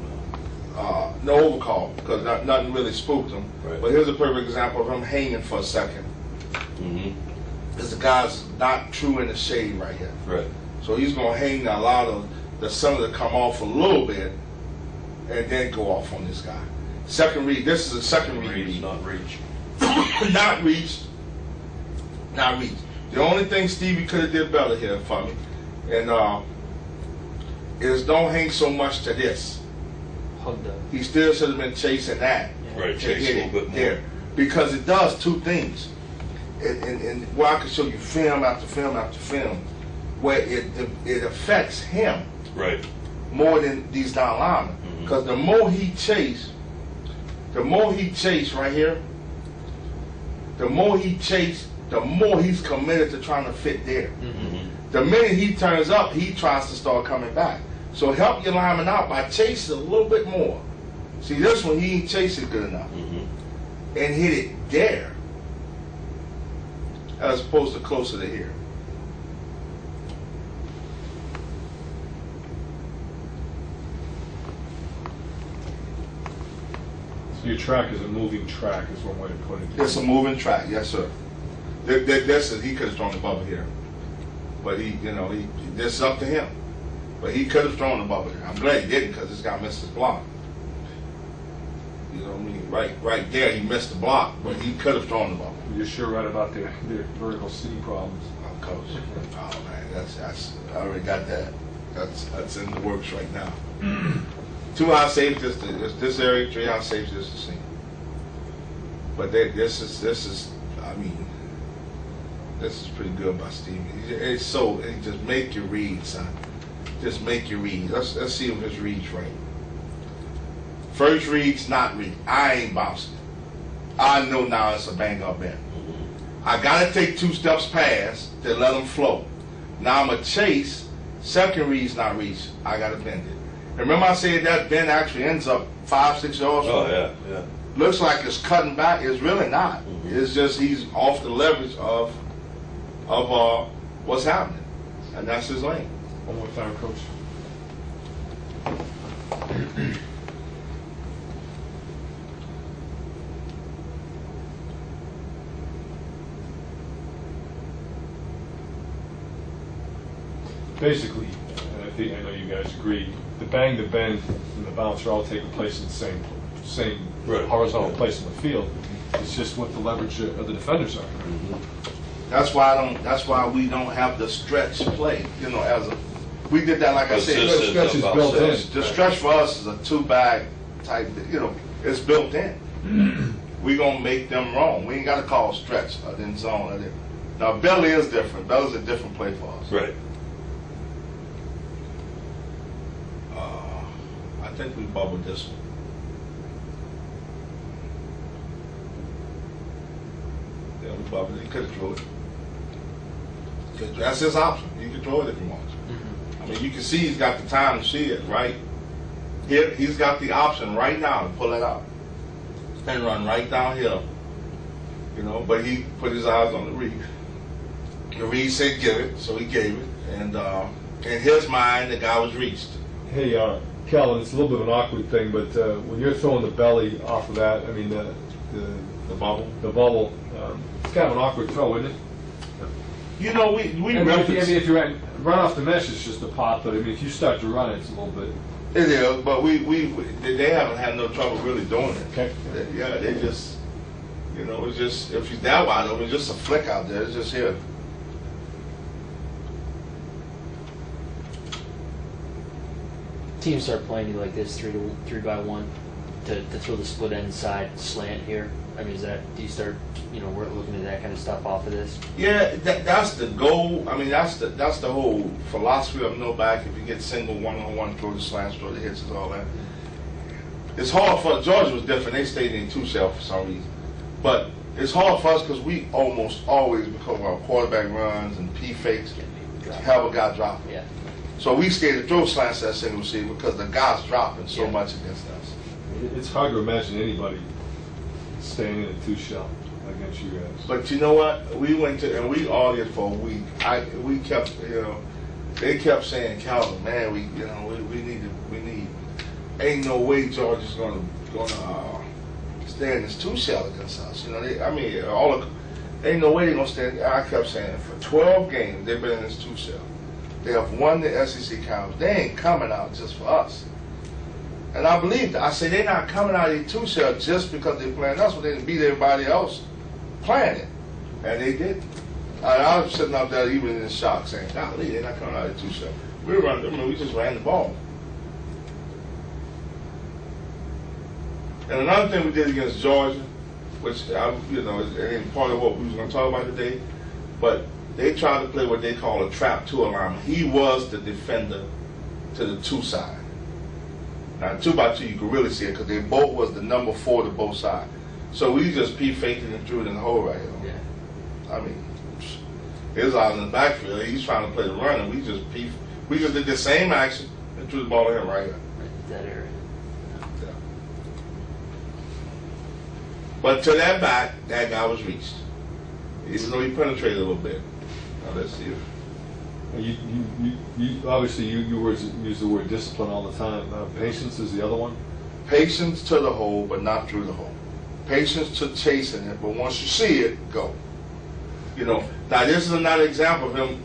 now. no overcall, because nothing really spooked him. Right. But here's a perfect example of him hanging for a second. Because the guy's not true in the shade right here. Right. So he's going to hang to allow the sun to come off a little bit and then go off on this guy. Second read. This is a second read. Reach, not reach. Not reached. Not reached. The only thing Stevie could have did better here for me, and is don't hang so much to this. Hug the. He still should have been chasing that. Right, to chase hit a little it bit more. there, because it does two things. And where I can show you film after film after film, where it affects him Right. more than these down linemen. Because the more he chase right here, the more he's committed to trying to fit there. The minute he turns up, he tries to start coming back. So help your lineman out by chasing a little bit more. See, this one, he ain't chasing good enough. And hit it there, as opposed to closer to here. So your track is a moving track, is one way to put it. It's a moving track, yes, sir. He could have thrown the bubble here, but this is up to him. But he could have thrown the bubble here. I'm glad he didn't, because this guy missed his block. You know what I mean? Right there, he missed the block, but he could have thrown the bubble. You're sure right about the vertical seam problems. Oh, coach. Oh man, that's I already got that. That's in the works right now. 2 high safeties, this area, 3 high safeties, is the same. But this is pretty good by Stevie. It just make your read, son. Just make your read. Let's see if his read's right. First read's not read. I ain't bouncing. I know now it's a bang up bend. I gotta take 2 steps past to let him flow. Now I'm a chase. Second read's not reach. I gotta bend it. Remember I said that bend actually ends up 5-6 yards. Oh yeah. Looks like it's cutting back. It's really not. It's just he's off the leverage of what's happening, and that's his lane. One more time, Coach. Basically, I know you guys agree, the bang, the bend, and the bounce are all taking place in the same Right. horizontal place in the field. It's just what the leverage of the defenders are. That's why we don't have the stretch play. We did that, like I said. It's The stretch is built in. The stretch for us is a 2-bag type. It's built in. We gonna make them wrong. We ain't got to call stretch or then zone. Or then. Now belly is different. Belly's a different play for us. Right. I think we bubbled this one. Yeah, we bubbled it. He could have thrown it. That's his option. You can throw it if he wants. I mean, you can see he's got the time to see it, right? Here, he's got the option right now to pull it out and run right downhill. But he put his eyes on the read. The read said give it, so he gave it. And in his mind, the guy was reached. Hey, Calvin, it's a little bit of an awkward thing, but when you're throwing the belly off of that, I mean the The bubble. bubble, it's kind of an awkward throw, isn't it? You know, we I mean, reference. if you run off the mesh, it's just a pop. But I mean, if you start to run it, it's a little bit. It is, but they haven't had no trouble really doing it. Okay. Yeah, they just, you know, it's just, if he's that wide open, it's just a flick out there. It's just here. Teams start playing you like this, 3-by-1, to throw the split end side slant here. I mean, do you start, we're looking at that kind of stuff off of this? Yeah, that's the goal. I mean, that's the whole philosophy of no back. If you get single one-on-one, throw the slants, throw the hits, and all that. It's hard for Georgia was different. They stayed in two shell for some reason, but it's hard for us because we almost always, because of our quarterback runs and P fakes, have a guy dropping. Yeah. So we scared to throw slants at single receiver because the guy's dropping so much against us. It's hard to imagine anybody staying in a two shell against you guys. But you know what? We went to, and we argued for a week. We kept, they kept saying, Calvin, man, we need. Ain't no way Georgia's gonna stay in this two shell against us. Ain't no way they're gonna stay. I kept saying, for 12 games they've been in this two shell. They have won the SEC conference. They ain't coming out just for us. And I believed it. I said, they're not coming out of the two shell just because they're playing us, but they didn't beat everybody else playing it. And they did. I was sitting up there even in shock saying, golly, they're not coming out of the two shell. We just ran the ball. And another thing we did against Georgia, which it ain't part of what we was going to talk about today, but they tried to play what they call a trap two alignment. He was the defender to the two side. Now, 2x2, you can really see it because they both was the number 4 to both sides. So we just P-faked it and threw it in the hole right here. Yeah. I mean, it was out in the backfield. He's trying to play the run, and we just did the same action and threw the ball to him right here. Right, that area. Yeah. But to that back, that guy was reached. Even though he penetrated a little bit. Now, let's see. You obviously use the word discipline all the time. Patience is the other one. Patience to the hole, but not through the hole. Patience to chasing it, but once you see it, go. Now this is another example of him.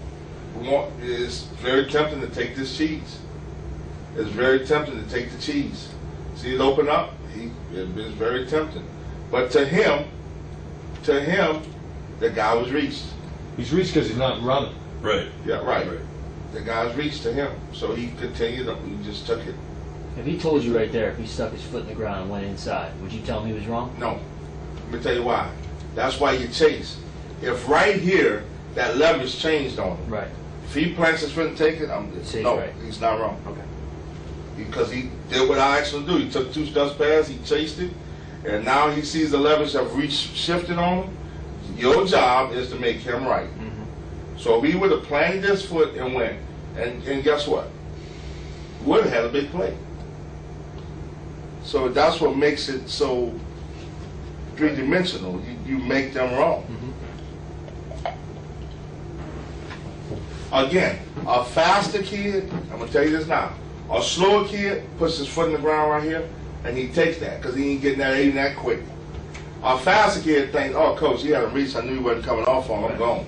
It's very tempting to take this cheese. It's very tempting to take the cheese. See it open up? It's very tempting. But to him, the guy was reached. He's reached because he's not running. Right. Yeah, right. The guy's reached to him, so he continued. He just took it. If he told you right there, if he stuck his foot in the ground and went inside, would you tell him he was wrong? No. Let me tell you why. That's why you chase. If right here that leverage changed on him, Right. if he plants his foot and take it, Right. he's not wrong. Okay. Because he did what I asked him to do. He took 2 steps past, he chased it, and now he sees the leverage have shifted on him. Your job is to make him right. Mm-hmm. So if he would have planted his foot and went, and guess what? Would have had a big play. So that's what makes it so three-dimensional. You make them wrong. Mm-hmm. Again, a faster kid, I'm going to tell you this now, a slower kid puts his foot in the ground right here, and he takes that because he ain't getting that even that quick. A faster kid thinks, oh, coach, he had a reach. I knew he wasn't coming off on him. I'm gone.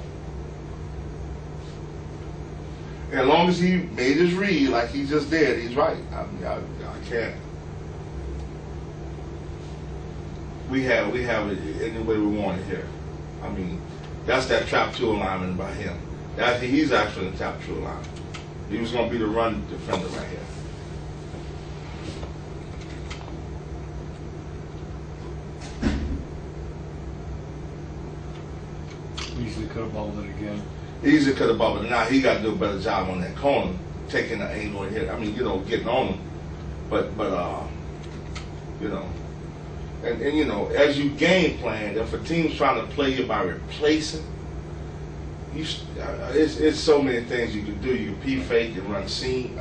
And as long as he made his read like he just did, he's right. I can't. We have it any way we want it here. I mean, that's that trap 2 alignment by him. He's actually the trap 2 alignment. He was going to be the run defender right here. Easily could have bubbled it again. Easily could have bubbled it. Now he got to do a better job on that corner, taking the angle and hit. I mean, getting on him. But and as you game plan, if a team's trying to play you by replacing, it's so many things you can do. You can P-fake and run seam.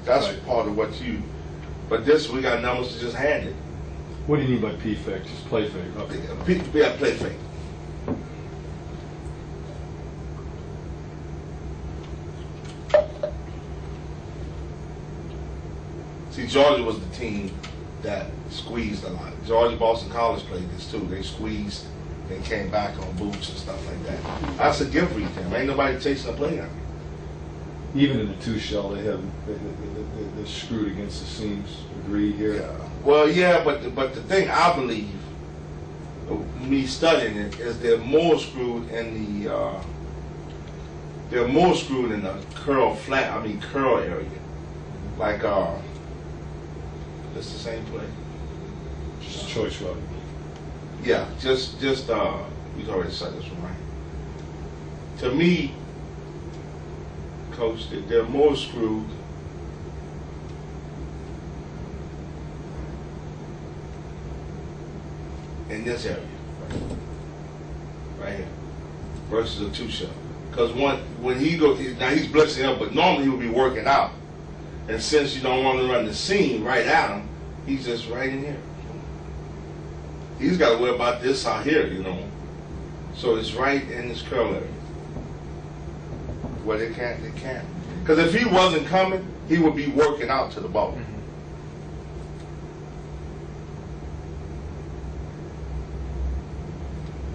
That's Right. part of what you. But this, we got numbers to just hand it. What do you mean by P-fake? Just play fake? Okay. We got play fake. See, Georgia was the team that squeezed a lot. Georgia, Boston College played this too. They squeezed then came back on boots and stuff like that. That's a gift read to him. Ain't nobody chasing a play on him. Even in the two shell, they're screwed against the seams. Agreed here. Yeah. Well, yeah, but the thing I believe, me studying it, is they're more screwed in the curl area. Like it's the same play. Just choice route. Yeah, just we already said this one, right? To me, Coach, they're more screwed in this area, right here, versus a two shell. Because when he goes, now he's blitzing up, but normally he would be working out. And since you don't want to run the seam right at him, he's just right in here. He's got to worry about this out here, you know. So it's right in this curl area. Where they can't. Because if he wasn't coming, he would be working out to the ball.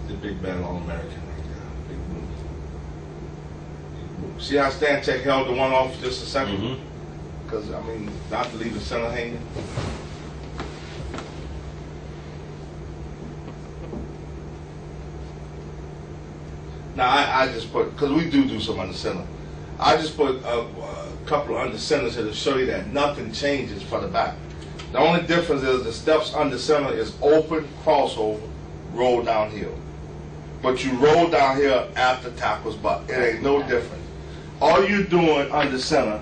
The big bad All-American right there. Big move. See how Stan Tech held the one off just a second? Because, I mean, not to leave the center hanging. Now, I just put, because we do some under center, I just put a couple of under centers here to show you that nothing changes for the back. The only difference is the steps under center is open, crossover, roll downhill. But you roll downhill after tackle's butt. It ain't no different. All you're doing under center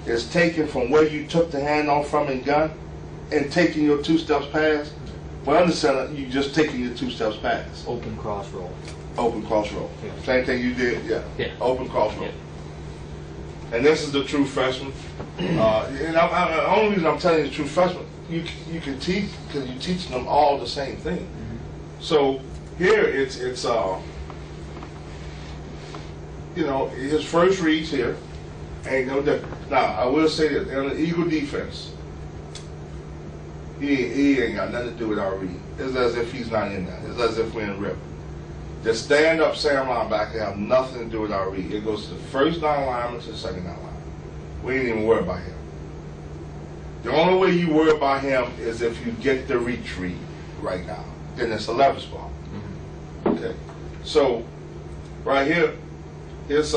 is taking from where you took the hand off from in gun and taking your 2 steps past. But under center, you just taking your 2 steps past. Open cross roll. Open cross roll. Yeah. Same thing you did, yeah. Open cross roll. Yeah. And this is the true freshman. And the only reason I'm telling you the true freshman, you can teach, because you're teaching them all the same thing. So here it's you know, his first reads here ain't no different. Now I will say that on the Eagle defense, he ain't got nothing to do with our read. It's as if he's not in that. It's as if we're in rip. The stand-up Sam linebacker have nothing to do with our read. It goes to the first down lineman to the second down lineman. We ain't even worry about him. The only way you worry about him is if you get the reach read right now. Then it's a leverage ball. Okay. So right here, it's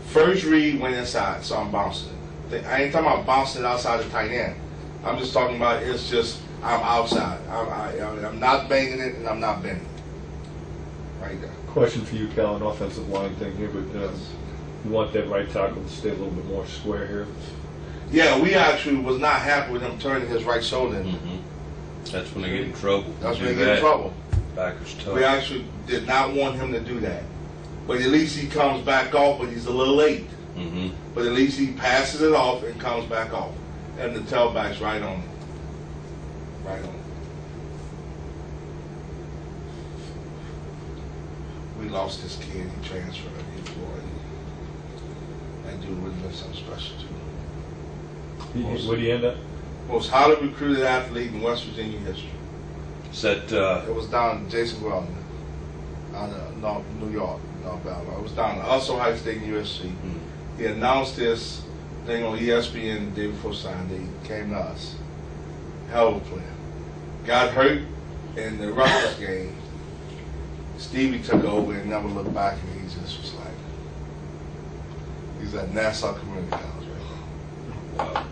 first read went inside, so I'm bouncing it. I ain't talking about bouncing it outside the tight end. I'm just talking about it's just I'm outside. I'm not banging it and I'm not bending it. Right there. Question for you, Cal, an offensive line thing here, but you want that right tackle to stay a little bit more square here? Yeah, we actually was not happy with him turning his right shoulder in. That's when they get in trouble. That's when they get in trouble. Backers tough. We actually did not want him to do that. But at least he comes back off, but he's a little late. But at least he passes it off and comes back off. And the tailback's right on it. Right on it. We lost this kid. He transferred. That dude would have been something special too. Where do you end up? Most highly recruited athlete in West Virginia history. Is that, It was down Jason Weldon, out of New York, North Alabama. It was down at Uscle Heights State and USC. He announced this thing on ESPN the day before Sunday. He came to us. Hell of a player. Got hurt in the Rutgers game. Stevie took over and never looked back, and he just was like, he's at Nassau Community College right now. wow.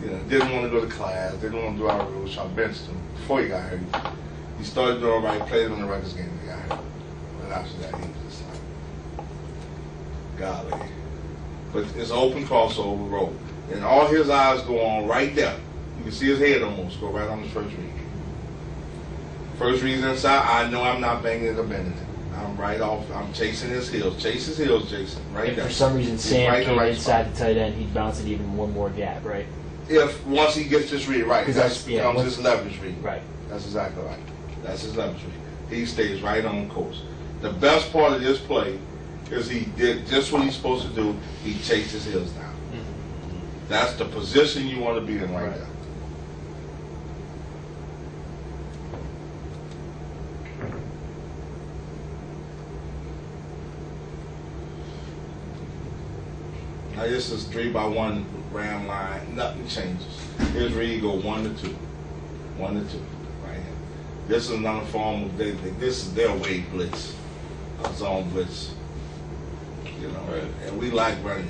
You know, didn't want to go to class, didn't want to do our rules, so I benched him before he got hurt. He started doing right, played in the Rutgers game, and he got hurt. But after that, he was just like, golly. But it's an open crossover roll. And all his eyes go on right there. You can see his head almost go right on his first read. First read inside, I know I'm not banging it or bending it. I'm right off, I'm chasing his heels. Chase his heels, Jason, right If there. for some reason He's Sam right in the came right inside spot. the tight end, he'd bounce it even one more gap, right? If once he gets this read right, 'Cause that that's- yeah, becomes once- his leverage read. Right. That's exactly right. That's his leverage read. He stays right on course. The best part of this play is he did just what he's supposed to do. He chased his heels down. That's the position you want to be in right there. Now this is 3x1 ram line. Nothing changes. Here's where you go 1 to 2, 1 to 2, right here. This is another form of this is their wave blitz, zone blitz. You know, Right. and we like running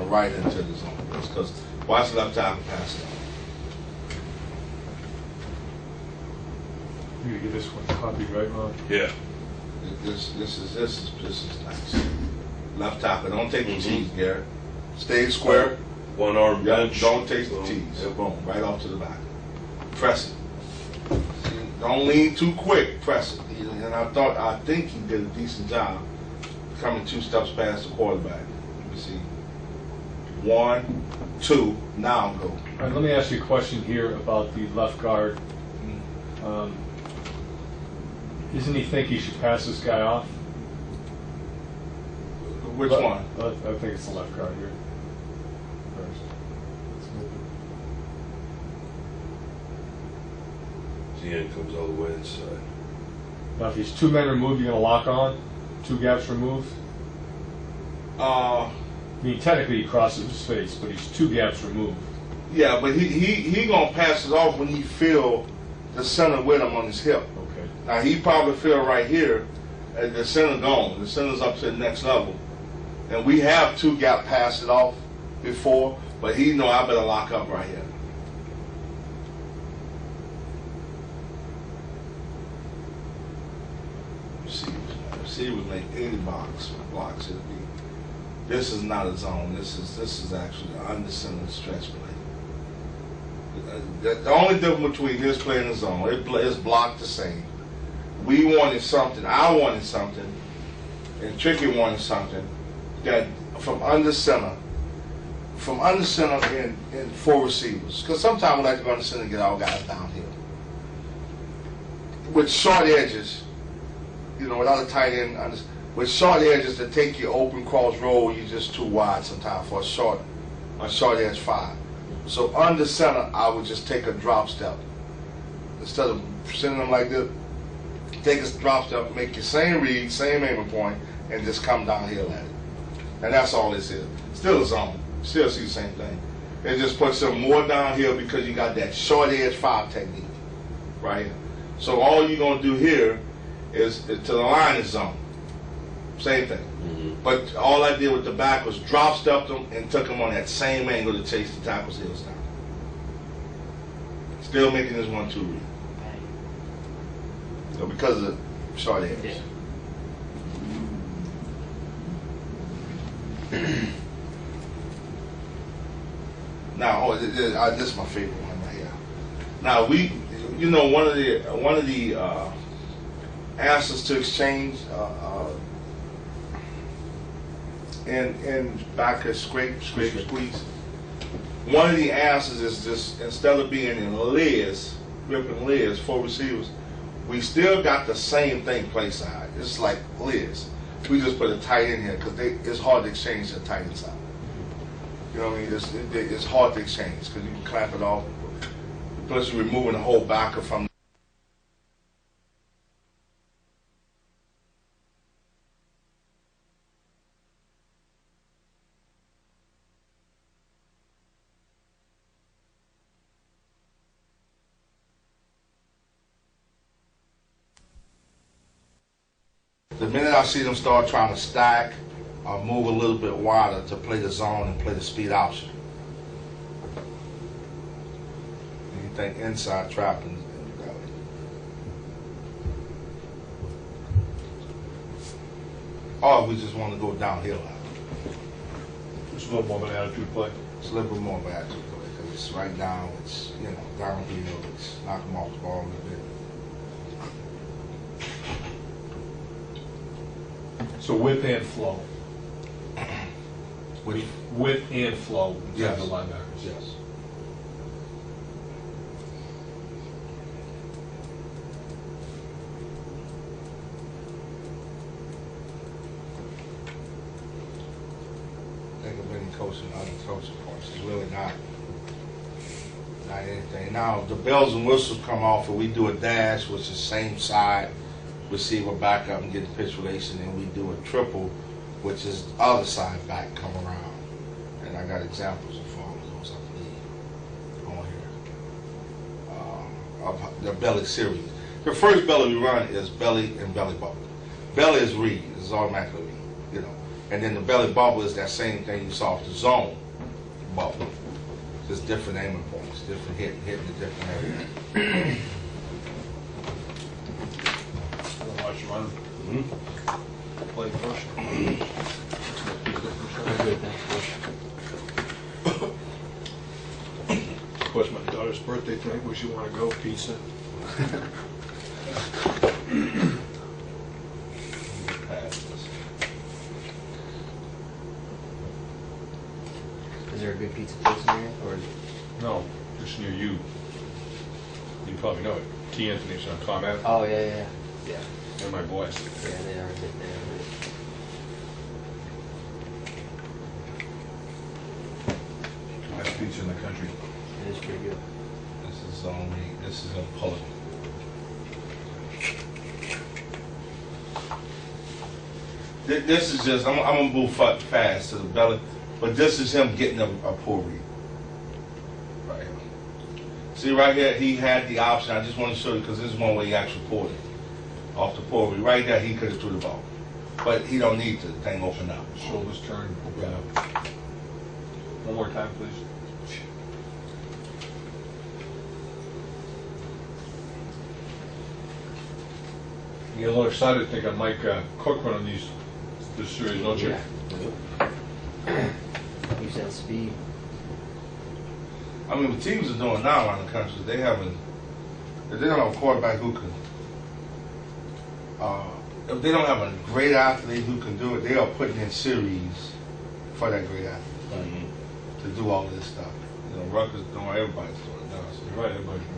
right into the zone because watch left tackle pass it. You gotta get this one copied, right, Ron? Yeah. This is nice. Left tackle, don't take the T's, Garrett. Stay square. One arm Yeah, bench. don't take the T's. Boom, right off to the back. Press it. Don't lean too quick. Press it. And I think he did a decent job coming 2 steps past the quarterback. Let me see. 1, 2. Now go. All right, let me ask you a question here about the left guard. Doesn't he think he should pass this guy off? Which one? I think it's the left guard here. First. Let's move it. The end comes all the way inside. Now, if he's 2 men removed, you're going to lock on? 2 gaps removed? I mean, technically he crosses his face, but he's 2 gaps removed. Yeah, but he gonna pass it off when he feel the center with him on his hip. Okay. Now he probably feel right here, the center gone. The center's up to the next level, and we have 2 gap passed it off before, but he know I better lock up right here. Receivers make any blocks. It'll be. This is not a zone. This is actually an under center stretch play. The only difference between this play and the zone, it's blocked the same. We wanted something. I wanted something, and Tricky wanted something that from under center in 4 receivers. Because sometimes we like to go under center and get our guys downhill with short edges. You know, without a tight end, with short edges that take you open cross roll, you're just too wide sometimes for a short edge 5. So under center, I would just take a drop step. Instead of sending them like this, take a drop step, make your same read, same aiming point, and just come downhill at it. And that's all this is. Still a zone. Still see the same thing. It just puts them more downhill because you got that short edge 5 technique, right? So all you're going to do here is to the line is zone. Same thing. Mm-hmm. But all I did with the back was drop stepped them and took them on that same angle to chase the tackle's heels down. Still making this 1-2 read. So because of the short edge. Yeah. Now, this is my favorite one right here. Now one of the answers to exchange and back a scrape, squeeze. One of the answers is just instead of being in Liz, ripping Liz, 4 receivers, we still got the same thing play side. It's like Liz. We just put a tight end here because it's hard to exchange the tight end side. You know what I mean? It's hard to exchange because you can clamp it off. Plus you're removing the whole backer from. The minute I see them start trying to stack or move a little bit wider to play the zone and play the speed option. Anything inside trapping. Or we just want to go downhill. It's a little more of an attitude play. It's a little bit more of an attitude play because it's right now, it's, downhill, it's knock them off the ball a little bit. So width and flow. Which, Width and flow in Yes. terms of linebackers. yes. I think of any coaching, other coaching parts. It's really not anything. Now, the bells and whistles come off and we do a dash, which is same side, receiver back up and get the pitch relation, and we do a triple, which is the other side back, come around. I got examples of formulas, I believe, on here. Of the belly series. The first belly we run is belly and belly bubble. Belly is read, it's automatically read, you know. And then the belly bubble is that same thing you saw with the zone bubble. Just different aiming points, different hitting a different area. Watch you run. Play first. Good, thanks. Of course, my daughter's birthday tonight. Where she want to go? Pizza. Is there a good pizza place in here, or is it? No, just near you. You probably know it. T. Anthony's on Tom Ave. Oh yeah. They're my boys. Yeah, they are a bit there. Best pizza in the country. It is pretty good. This is zone read, this is a pull it. This is just, I'm gonna move fast to the belly, but this is him getting a pull read. Right here. See right here, he had the option, I just want to show you, because this is one way he actually pulled it. Off the pull read. Right there, he could have threw the ball. But he don't need to, the thing open up. Shoulders turn. Open up. One more time, please. You get a little excited thinking Mike Cook running this series, don't you? Yeah. Use that speed. I mean, what teams are doing now around the country, if they don't have a quarterback who can, if they don't have a great athlete who can do it, they are putting in series for that great athlete to do all of this stuff. You know, Rutgers doing, everybody's doing it now. So You're right, everybody's doing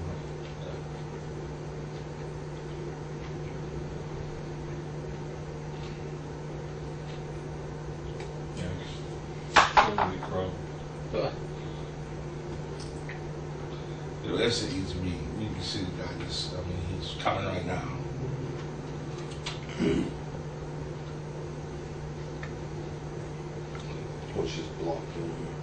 Holy crow. You know, that's an easy read. You can see the guy just, I mean, he's coming right now. What's his block doing here?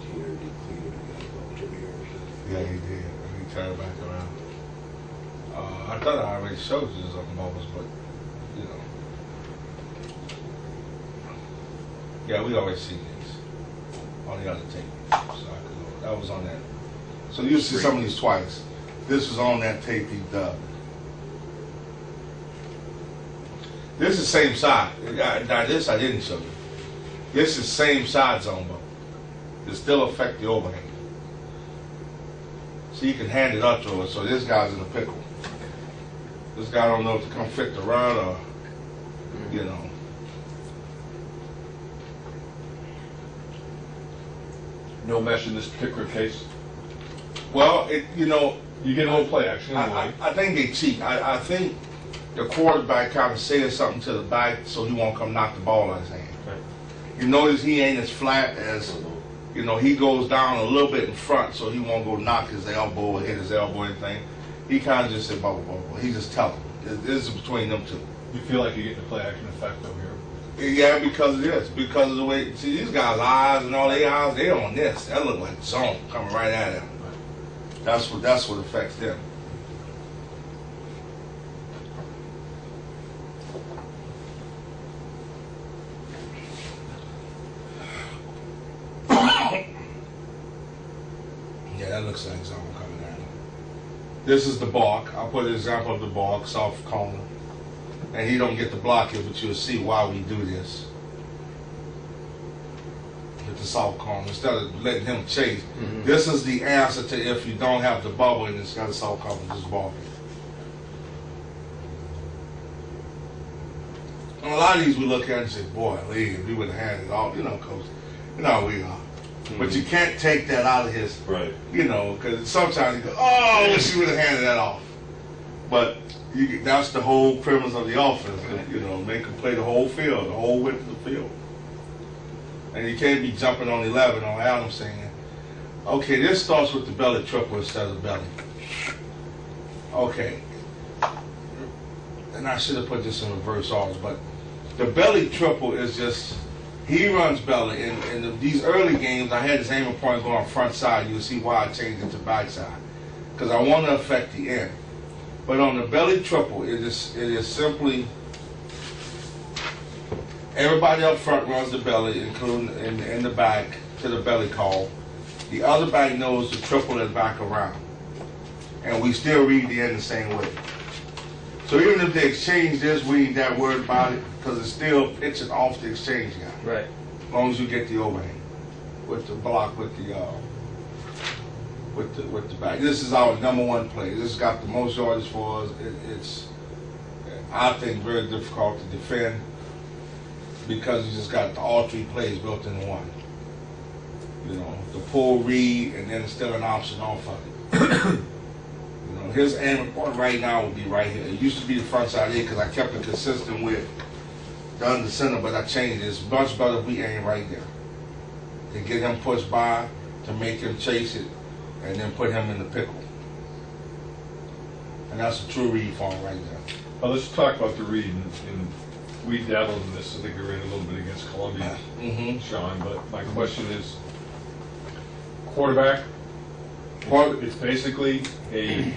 He cleaned it again. Yeah, he did. He turned back around. I thought I already showed you some bubbles, but, you know. Yeah, we already seen these on the other tape. So I could go. That was on that. So you'll see some of these twice. This was on that tape he dubbed. This is the same side. Now this I didn't show you. This is same side zone bubble. It still affect the overhang. So you can hand it up to us. So this guy's in a pickle. This guy don't know if to come fit the run or, you know. No mesh in this particular case. Well, you know, You get a little play action anyway. I think they cheat. I think the quarterback kind of says something to the back so he won't come knock the ball out of his hand. Right. You notice he ain't as flat as, you know, he goes down a little bit in front so he won't go knock his elbow or hit his elbow or anything. He kind of just said, bubble, bubble. He just tell him. This is between them two. You feel like you're getting a play action effect over here. Yeah, because it is. Because of the way, see, these guys' eyes and all their eyes, they're on this. That look like zone coming right at them. That's what affects them. Yeah, that looks like zone coming at him. This is the balk. I'll put an example of the balk, soft corner. And he don't get to block it, but you'll see why we do this. With the soft corner, instead of letting him chase. This is the answer to if you don't have the bubble and it's got a soft corner, just balk it. And a lot of these we look at and say, boy, Lee, if we would have had it all, you know, coach, you know how we are. But you can't take that out of his, Right. you know, because sometimes you go, oh, wish you would have handed that off. But that's the whole premise of the offense, you know, make them play the whole field, the whole width of the field. And you can't be jumping on 11 on Adam saying, okay, this starts with the belly triple instead of the belly. Okay. And I should have put this in reverse orders, but The belly triple is just, he runs belly. In these early games, I had his aiming point going front side. You'll see why I changed it to back side. Because I want to affect the end. But on the belly triple, it is simply, everybody up front runs the belly, including in the back to the belly call. The other back knows to triple it back around. And we still read the end the same way. So even if they exchange this, we ain't that worried about it, because it's still pitching off the exchange guy. Right. As long as you get the overhang with the block with the back. This is our #1 play. This has got the most yards for us. It's I think very difficult to defend because you just got all 3 plays built in one. You know, the pull, read, and then it's still an option off of it. You know, his aim point right now would be right here. It used to be the front side here because I kept it consistent with the under center, but I changed it. It's much better if we aim right there to get him pushed by, to make him chase it, and then put him in the pickle. And that's a true read for him right there. Well, let's talk about the read. And we dabbled in this. I think we ran a little bit against Columbia, Sean. But my question is, quarterback. It's basically a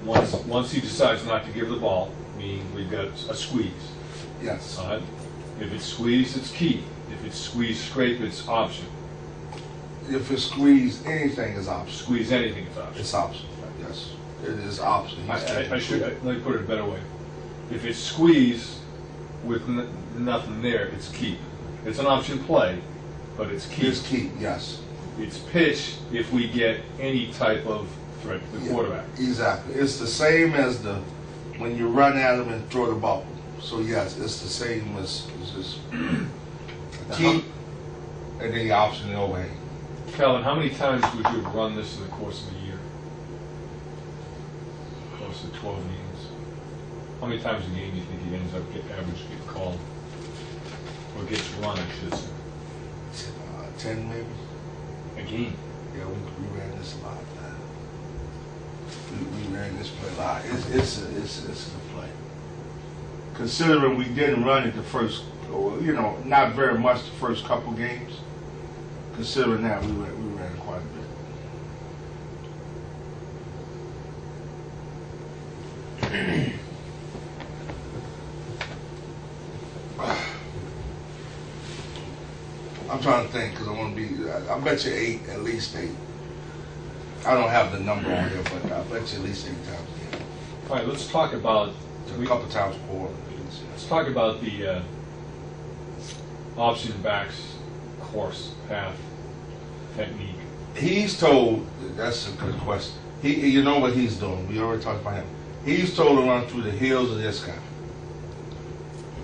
once he decides not to give the ball, meaning we've got a squeeze. Yes. If it's squeeze, it's key. If it's squeeze scrape, it's option. If it's squeeze, anything is option. Squeeze anything is option. It's option. Yes, it is option. Let me put it a better way. If it's squeeze with nothing there, it's keep. It's an option play, but it's keep. It's keep. Yes. It's pitch if we get any type of threat to the quarterback. Exactly. It's the same as when you run at them and throw the ball. So yes, it's the same as just keep and then the option and overhang. Calvin, how many times would you have run this in the course of a year? Close to 12 games. How many times a game do you think he ends up average get called? Or gets run, I should say. 10 maybe. A game? Yeah, we ran this a lot, man. We ran this play a lot. It's a good play. Considering we didn't run it the first, you know, not very much the first couple games. Considering that, we ran quite a bit. I'm trying to think because I want to be. I bet you 8, at least 8. I don't have the number on here, but I bet you at least 8 times. Yeah. All right, let's talk about A couple times a quarter. Let's talk about the option backs course path technique. He's told. That's a good question. You know what he's doing. We already talked about him. He's told to run through the heels of this guy.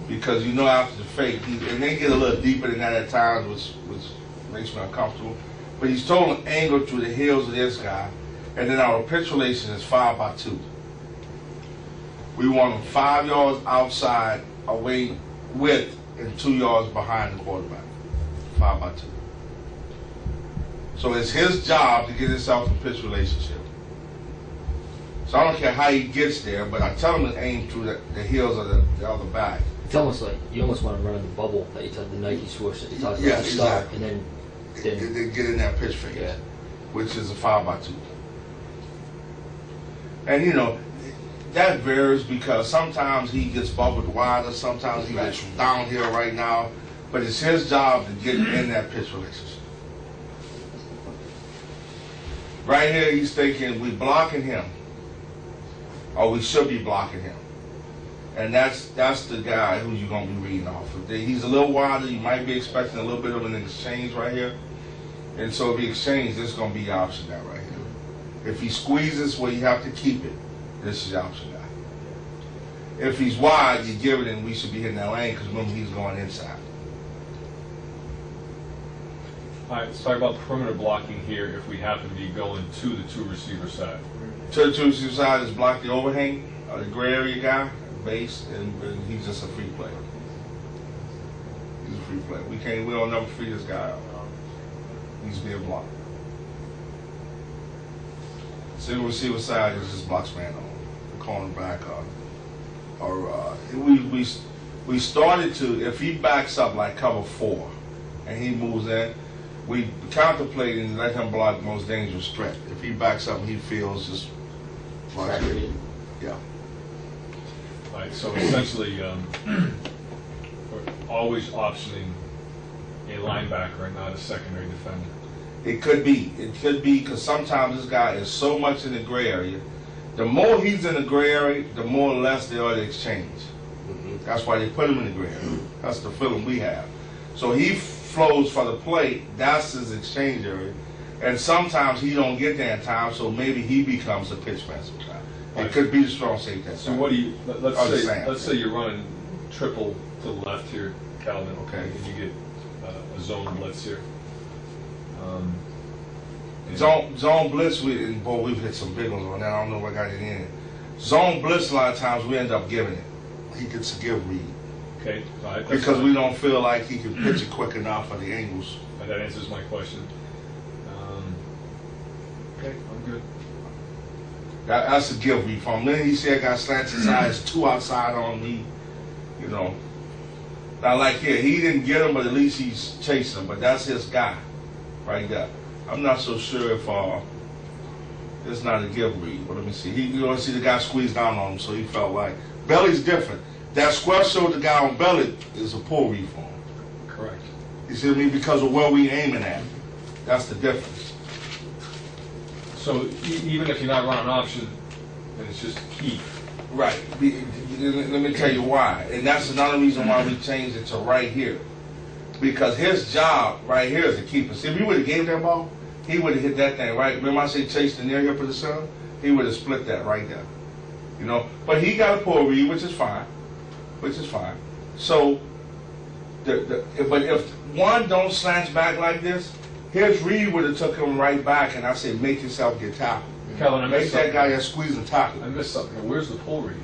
Because you know after the fake, and they get a little deeper than that at times, which makes me uncomfortable. But he's told to angle through the heels of this guy, and then our pitch relation is 5-by-2. We want him 5 yards outside, away with, and 2 yards behind the quarterback. 5-by-2. So it's his job to get himself in pitch relationship. So I don't care how he gets there, but I tell him to aim through the heels of the other back. It's almost like you almost want to run in the bubble that you talk the Nike swoosh that you talked about Yeah, at the start, exactly. and Then get in that pitch fake, Yeah. which is a 5-by-2. And you know, that varies because sometimes he gets bubbled wider, sometimes he gets downhill right now, but it's his job to get in that pitch relationship. Right here, he's thinking we blocking him, or we should be blocking him. And that's the guy who you're going to be reading off of. He's a little wider. You might be expecting a little bit of an exchange right here. And so if he exchanges, this is going to be your option guy right here. If he squeezes where you have to keep it, this is your option guy. If he's wide, you give it and we should be hitting that lane because remember he's going inside. All right, let's talk about perimeter blocking here if we happen to be going to the 2 receiver side. To the 2 receiver side is block the overhang, the gray area guy. Base, and he's just a free player. He's a free player. We don't never free this guy out. He's being blocked. Single receiver side is just blocks man on the cornerback, or we we started to, if he backs up like cover 4 and he moves in, we contemplate and let him block the most dangerous threat. If he backs up and he feels just like it, yeah. All right, so essentially, we're always optioning a linebacker and not a secondary defender. It could be because sometimes this guy is so much in the gray area. The more he's in the gray area, the more or less they are to exchange. That's why they put him in the gray area. That's the feeling we have. So he flows for the play. That's his exchange area. And sometimes he don't get there in time, so maybe he becomes a pitch man sometimes. It could be the strong safety. So what do you? Let's say you're running triple to the left here, Calvin. Okay. And you get a zone blitz here. Zone blitz, we've hit some big ones on that. I don't know what got it in it. Zone blitz, a lot of times we end up giving it. He gets a give read. Okay. All right, because we don't feel like he can pitch it quick enough for the angles. That answers my question. Okay, I'm good. That's a give read from him. Then he said, got slants inside, it's 2 outside on me, you know. Now, like here, he didn't get him, but at least he's chasing him. But that's his guy, right there. I'm not so sure if it's not a give read. But let me see. You see the guy squeezed down on him, so he felt like belly's different. That square showed the guy on belly is a pull read for him. Correct. You see what I mean? Because of where we aiming at. That's the difference. So even if you're not running option, then it's just keep. Right. Let me tell you why. And that's another reason why we changed it to right here. Because his job right here is to keep us. If he would have gave that ball, he would have hit that thing right. Remember I say chase the near hip of the center? He would have split that right there. You know? But he got a pull read, which is fine. So, but if one don't slant back like this, his read would have took him right back, and I said, make yourself get tackled. Calvin, Make that guy that squeeze and tackle. I missed something. Where's the pull read?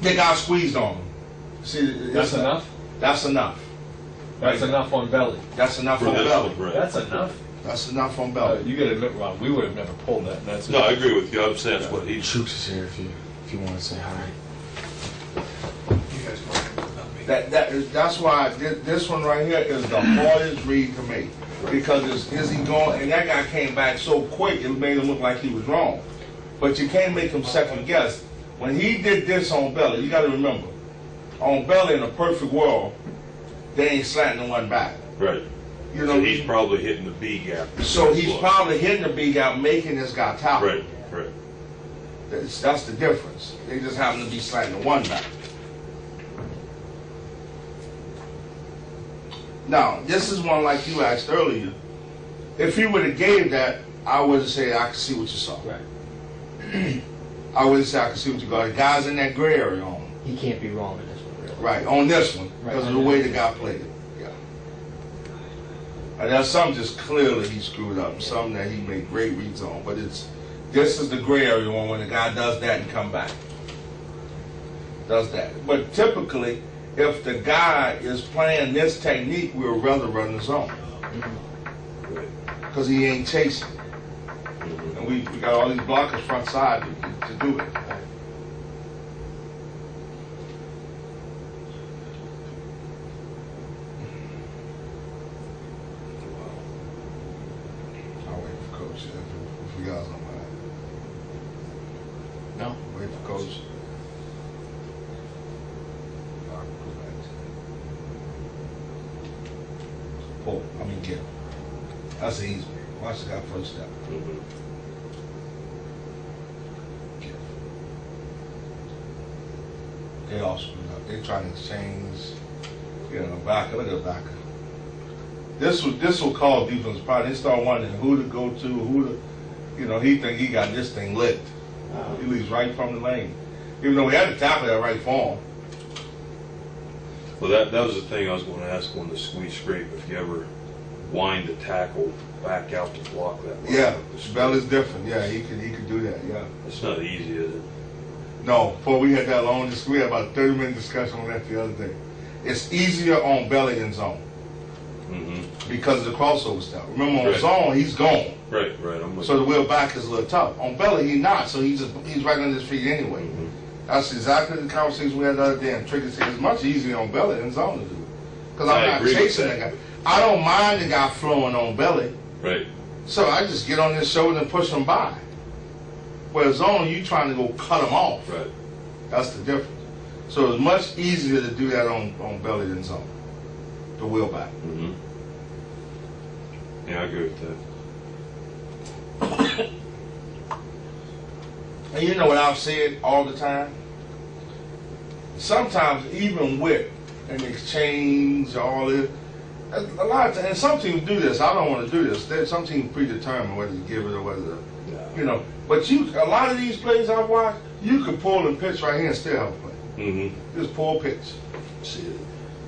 They got squeezed on him. See, That's enough? That's enough. That's enough on belly. That's enough on belly. That's enough? That's enough on belly. You gotta admit, Rob, we would have never pulled that. That's No, I agree with you. I'm saying that's what he. Troops is here if you want to say hi. That's why this one right here is the hardest read to make. Because is he going, and that guy came back so quick, it made him look like he was wrong. But you can't make him second guess. When he did this on belly, you got to remember, on belly in a perfect world, they ain't slanting one back. Right. You know, so he's probably hitting the B gap. So he's probably hitting the B gap, making this guy top. Right. That's the difference. They just happen to be slanting one back. Now, this is one like you asked earlier. If he would have gave that, I would have said, I can see what you saw. Right. I would have said, I can see what you got. The guy's in that gray area on him. He can't be wrong in this one, really. Right, on this one, because of the way the guy played it. Yeah. And there's some just clearly he screwed up, and some that he made great reads on. But this is the gray area one when the guy does that and come back. Does that. But typically, if the guy is playing this technique, we'll rather run the zone. Because he ain't chasing. And we got all these blockers front side to do it. I'll wait for Coach if you guys don't mind. No. Wait for Coach. Pull. Get. That's easy. Watch the guy first step. Get. They all screwed up. They trying to exchange. Backer. Look at the backer. This will cause defense problem. They start wondering who to go to, he think he got this thing licked. He leaves right from the lane. Even though we had to tackle that right for him. Well, that was the thing I was going to ask on the squeeze scrape. If you ever wind the tackle back out to block that. Yeah, Bell is different. Yeah, he could do that. Yeah. It's not easy, is it? No. Before we had that long discussion, we had about a 30-minute discussion on that the other day. It's easier on belly than zone because of the crossover stuff. Remember, on zone, he's gone. Right. So the wheel back is a little tough. On belly, he's not. So he's right on his feet anyway. That's exactly the conversation we had the other day. And Tricky said it's much easier on belly than zone to do. Because I'm I not agree with chasing that. that guy. I don't mind the guy flowing on belly. Right. So I just get on his shoulder and push him by. Whereas zone, you trying to go cut him off. Right. That's the difference. So it's much easier to do that on belly than zone. The wheel back. Mm-hmm. Yeah, I agree with that. And you know what I've said all the time? Sometimes even with an exchange, all this, a lot of times, and some teams do this. I don't want to do this. Some teams predetermine whether to give it or whether to, you know. But a lot of these plays I've watched, you could pull and pitch right here and still have a play. Mm-hmm. Just pull pitch. See,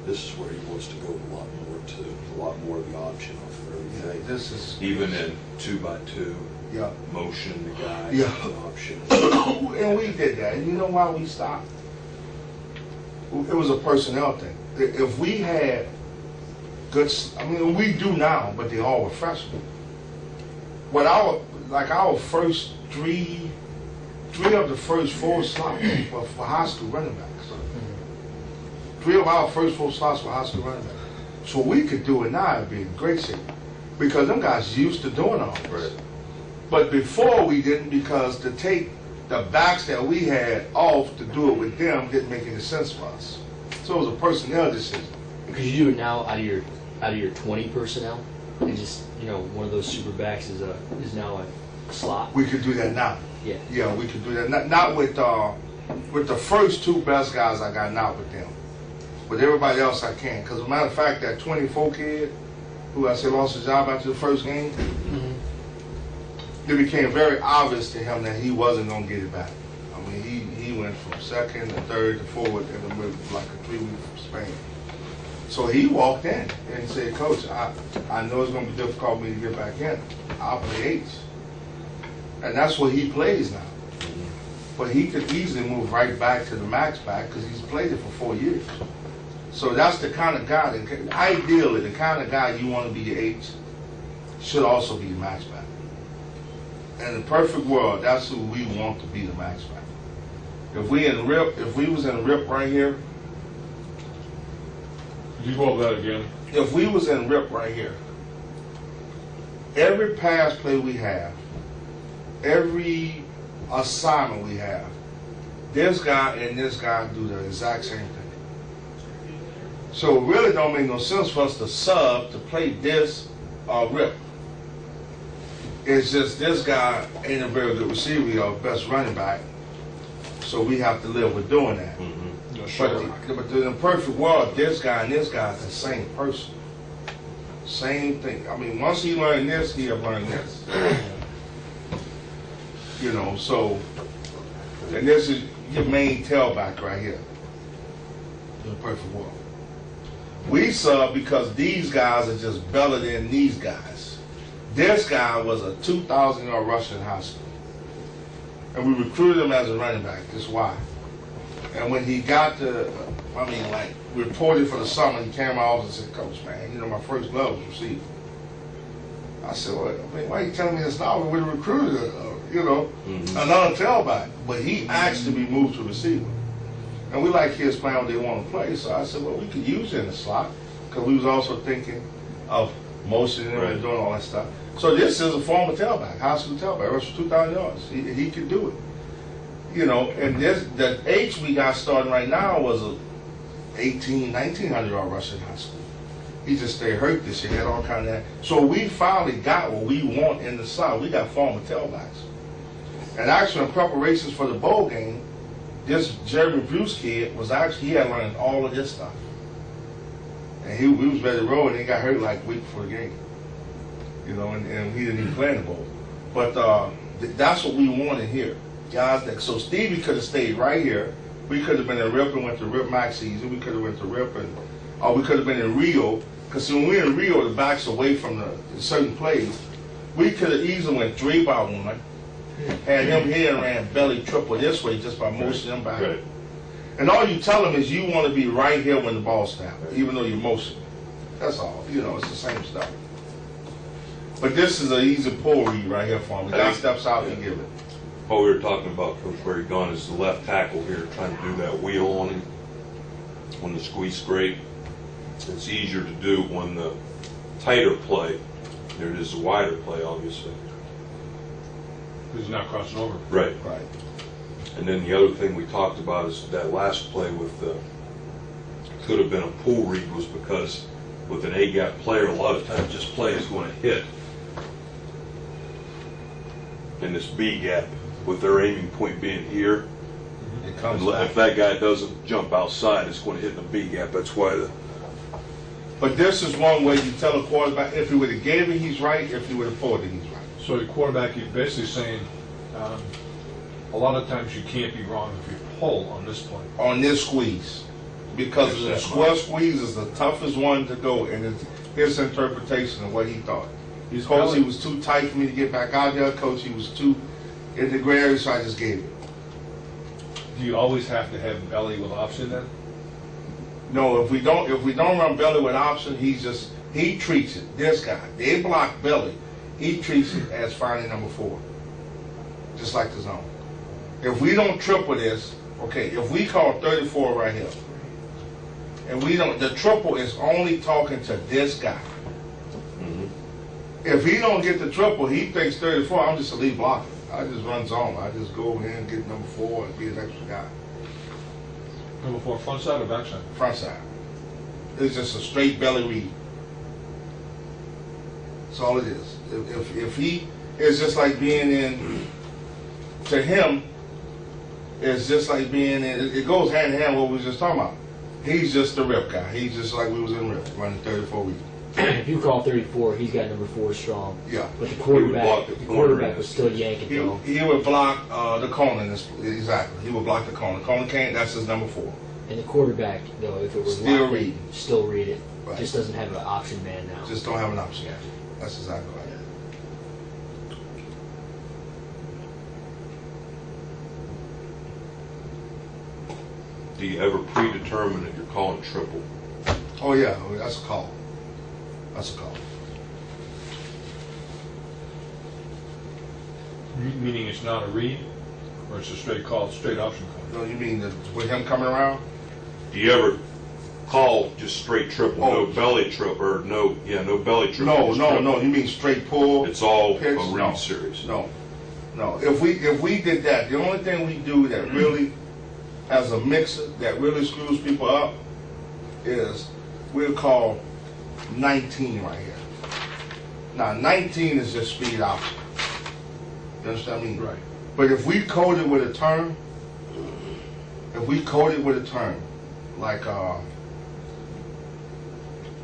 this is where he wants to go a lot more to, a lot more of the option off of everything. This is Even in 2x2, yeah. motion the guy, Yeah. The option. And we did that. And you know why we stopped? It was a personnel thing. If we had good, I mean, we do now, but they all were freshmen. What our first three of the first 4 slots were for high school running backs. 3 of our first 4 slots were high school running backs. So we could do it now, it'd be in great shape. Because them guys used to doing all this. Right. But before we didn't, because to take the backs that we had off to do it with them didn't make any sense for us. So it was a personnel decision. Because you do it now out of your 20 personnel, and just one of those super backs is now a slot. We could do that now. Yeah. Yeah, we could do that. Not with the first 2 best guys I got, not with them. With everybody else I can. Because as a matter of fact, that 24 kid who I said lost his job after the first game, it became very obvious to him that he wasn't going to get it back. I mean, he went from second to third to fourth in like a 3-week span. So he walked in and said, Coach, I know it's going to be difficult for me to get back in. I'll play 8. And that's what he plays now. But he could easily move right back to the max back because he's played it for 4 years. So that's the kind of guy, ideally, the kind of guy you want to be your 8 should also be your max back. In the perfect world, that's who we want to be the max back. If we was in rip right here, Could you go over that again? if we was in rip right here, every pass play we have, every assignment we have, this guy and this guy do the exact same thing. So it really don't make no sense for us to sub to play this or rip. It's just this guy ain't a very good receiver, he's our best running back. So we have to live with doing that. Mm-hmm. Yeah, sure. But in the perfect world, this guy and this guy is the same person. Same thing. I mean, once he learned this, he'll learn this. So, and this is your main tailback right here. In the perfect world. We sub because these guys are just better than these guys. This guy was a 2,000-yard rusher in high school. And we recruited him as a running back. That's why. And when he got reported for the summer, he came to my office and said, Coach, man, my first glove was received. I said, well, why are you telling me this now? We recruited, another tailback. But he asked to be moved to receiver. And we like kids playing what they want to play. So I said, well, we could use it in the slot. Because we was also thinking of motioning him and doing all that stuff. So this is a former tailback, high school tailback, rushed for 2,000 yards. He could do it. And the H we got starting right now was a 1,900-yard rusher in high school. He just stayed hurt this year, had all kind of that. So we finally got what we want in the South. We got former tailbacks. And actually in preparations for the bowl game, this Jeremy Bruce kid he had learned all of this stuff. And he was ready to roll, and he got hurt like a week before the game. And he didn't even play in the bowl. But that's what we wanted here. Guys so Stevie could have stayed right here. We could have been in Rip and went to Rip Max season. We could have went to Rip or we could have been in Rio. Because when we're in Rio, the back's away from the certain plays. We could have easily went 3-by-1, had him here and ran belly triple this way just by motioning him back. Right. And all you tell him is you want to be right here when the ball's snapped, even though you're motioning. That's all. It's the same stuff. But this is an easy pull read right here for him. The guy steps out and give it. what we were talking about, Coach Barry Gunn, is the left tackle here trying to do that wheel on him when the squeeze scrape. It's easier to do when the tighter play. There it is, the wider play, obviously. He's not crossing over. Right. Right. And then the other thing we talked about is that last play with the could have been a pull read was because with an A-gap player, a lot of times this play is going to hit in this B-gap with their aiming point being here. It comes And back. if that guy doesn't jump outside, it's going to hit in the B-gap. That's why the But this is one way you tell a quarterback, if he would have gave it, he's right. If he would have pulled it, he's right. So your quarterback, you're basically saying a lot of times you can't be wrong if you pull on this play. On this squeeze. Because the square squeeze is the toughest one to go, and it's his interpretation of what he thought. Coach, he was too tight for me to get back out there. Coach, he was too in the gray area, so I just gave it. Do you always have to have belly with option then? No, if we don't run belly with option, he treats it. This guy, they block belly. He treats it as finding number 4, just like the zone. If we don't triple this, okay, if we call 34 right here, and we don't, the triple is only talking to this guy. If he don't get the triple, he thinks 34, I'm just a lead blocker. I just run zone. I just go over here and get number 4 and be an extra guy. Number 4, front side or back side? Front side. It's just a straight belly read. That's all it is. If he, it's just like being in, to him, it's just like being in, it goes hand in hand with what we were just talking about. He's just the rip guy. He's just like we was in rip, running 34 weeks. If you call 34, he's got number 4 strong. Yeah. But the block quarterback, the corner. was still yanking though. He would block the corner. Exactly. He would block the corner. Corner can't, that's his number 4. And the quarterback, though, if it was Still locked in, read. still read it. Right. Just doesn't have an option man now. Just don't have an option. Yeah. That's exactly right. do you ever predetermine that you're calling triple? Oh yeah, that's a call. That's a call. Meaning it's not a read, or it's a straight call, straight option call? No, you mean with him coming around? Do you ever call just straight triple, Oh. no belly triple, or no belly triple? No, just no, triple? no. You mean straight pull? It's all pitch? a read No. series. No, no. If we did that, the only thing we do that really, as a mixer, that really screws people up, is we'll call 19 right here. Now 19 is just speed option. You understand what I mean? Right. But if we code it with a term, like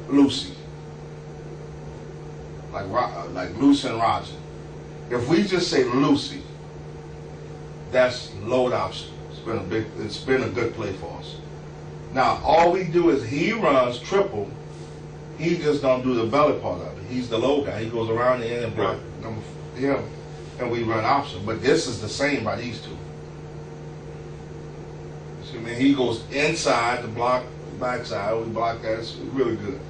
Lucy, like Lucy and Roger. If we just say Lucy, that's load option. It's been a good play for us. Now all we do is he runs triple. He just don't do the belly part of it. He's the low guy. He goes around the end and block him, and we run option. But this is the same by these two. See, I mean, he goes inside to block backside. We block that. It's really good.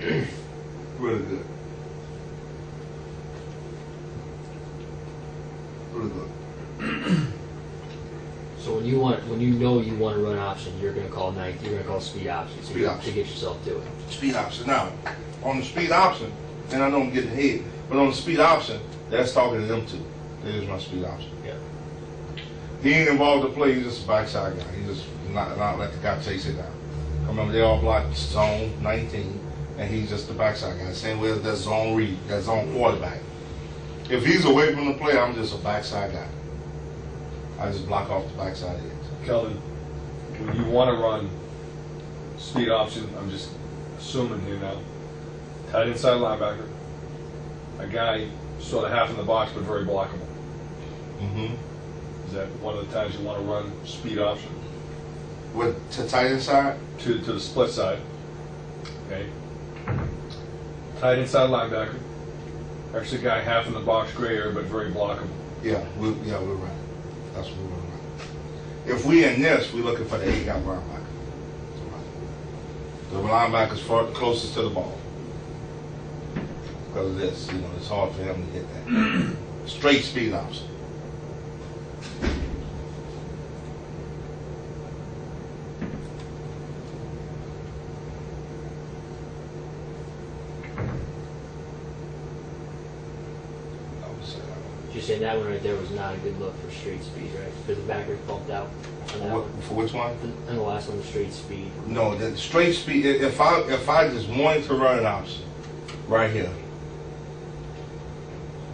Really good. Really good. So when you know you want to run option, you're going to call you're going to call speed option, Speed option. to get yourself to it. Speed option. Now, on the speed option, and I know I'm getting ahead, but on the speed option, that's talking to them two. That is my speed option. Yeah. He ain't involved in the play. He's just a backside guy. He just not let the guy chase it down. Remember, they all block zone 19, and he's just the backside guy. Same way as that zone read, that zone quarterback. If he's away from the play, I'm just a backside guy. I just block off the backside edge. Kelvin, when you want to run speed option, I'm just assuming here now, tight inside linebacker, a guy sort of half in the box but very blockable. Mm-hmm. Is that one of the times you want to run speed option? With to tight inside? To the split side. Okay. Tight inside linebacker. Actually, guy half in the box, gray area, but very blockable. Yeah, we're right. That's what we're right. If we in this, we're looking for the A-gap linebacker. The linebacker's closest to the ball. Because of this, it's hard for him to get that. Straight speed option. saying that one right there was not a good look for straight speed, right? Because the backer bumped out on that one. For which one? And the last one, the straight speed. No, the straight speed. If I just wanted to run an option, right here,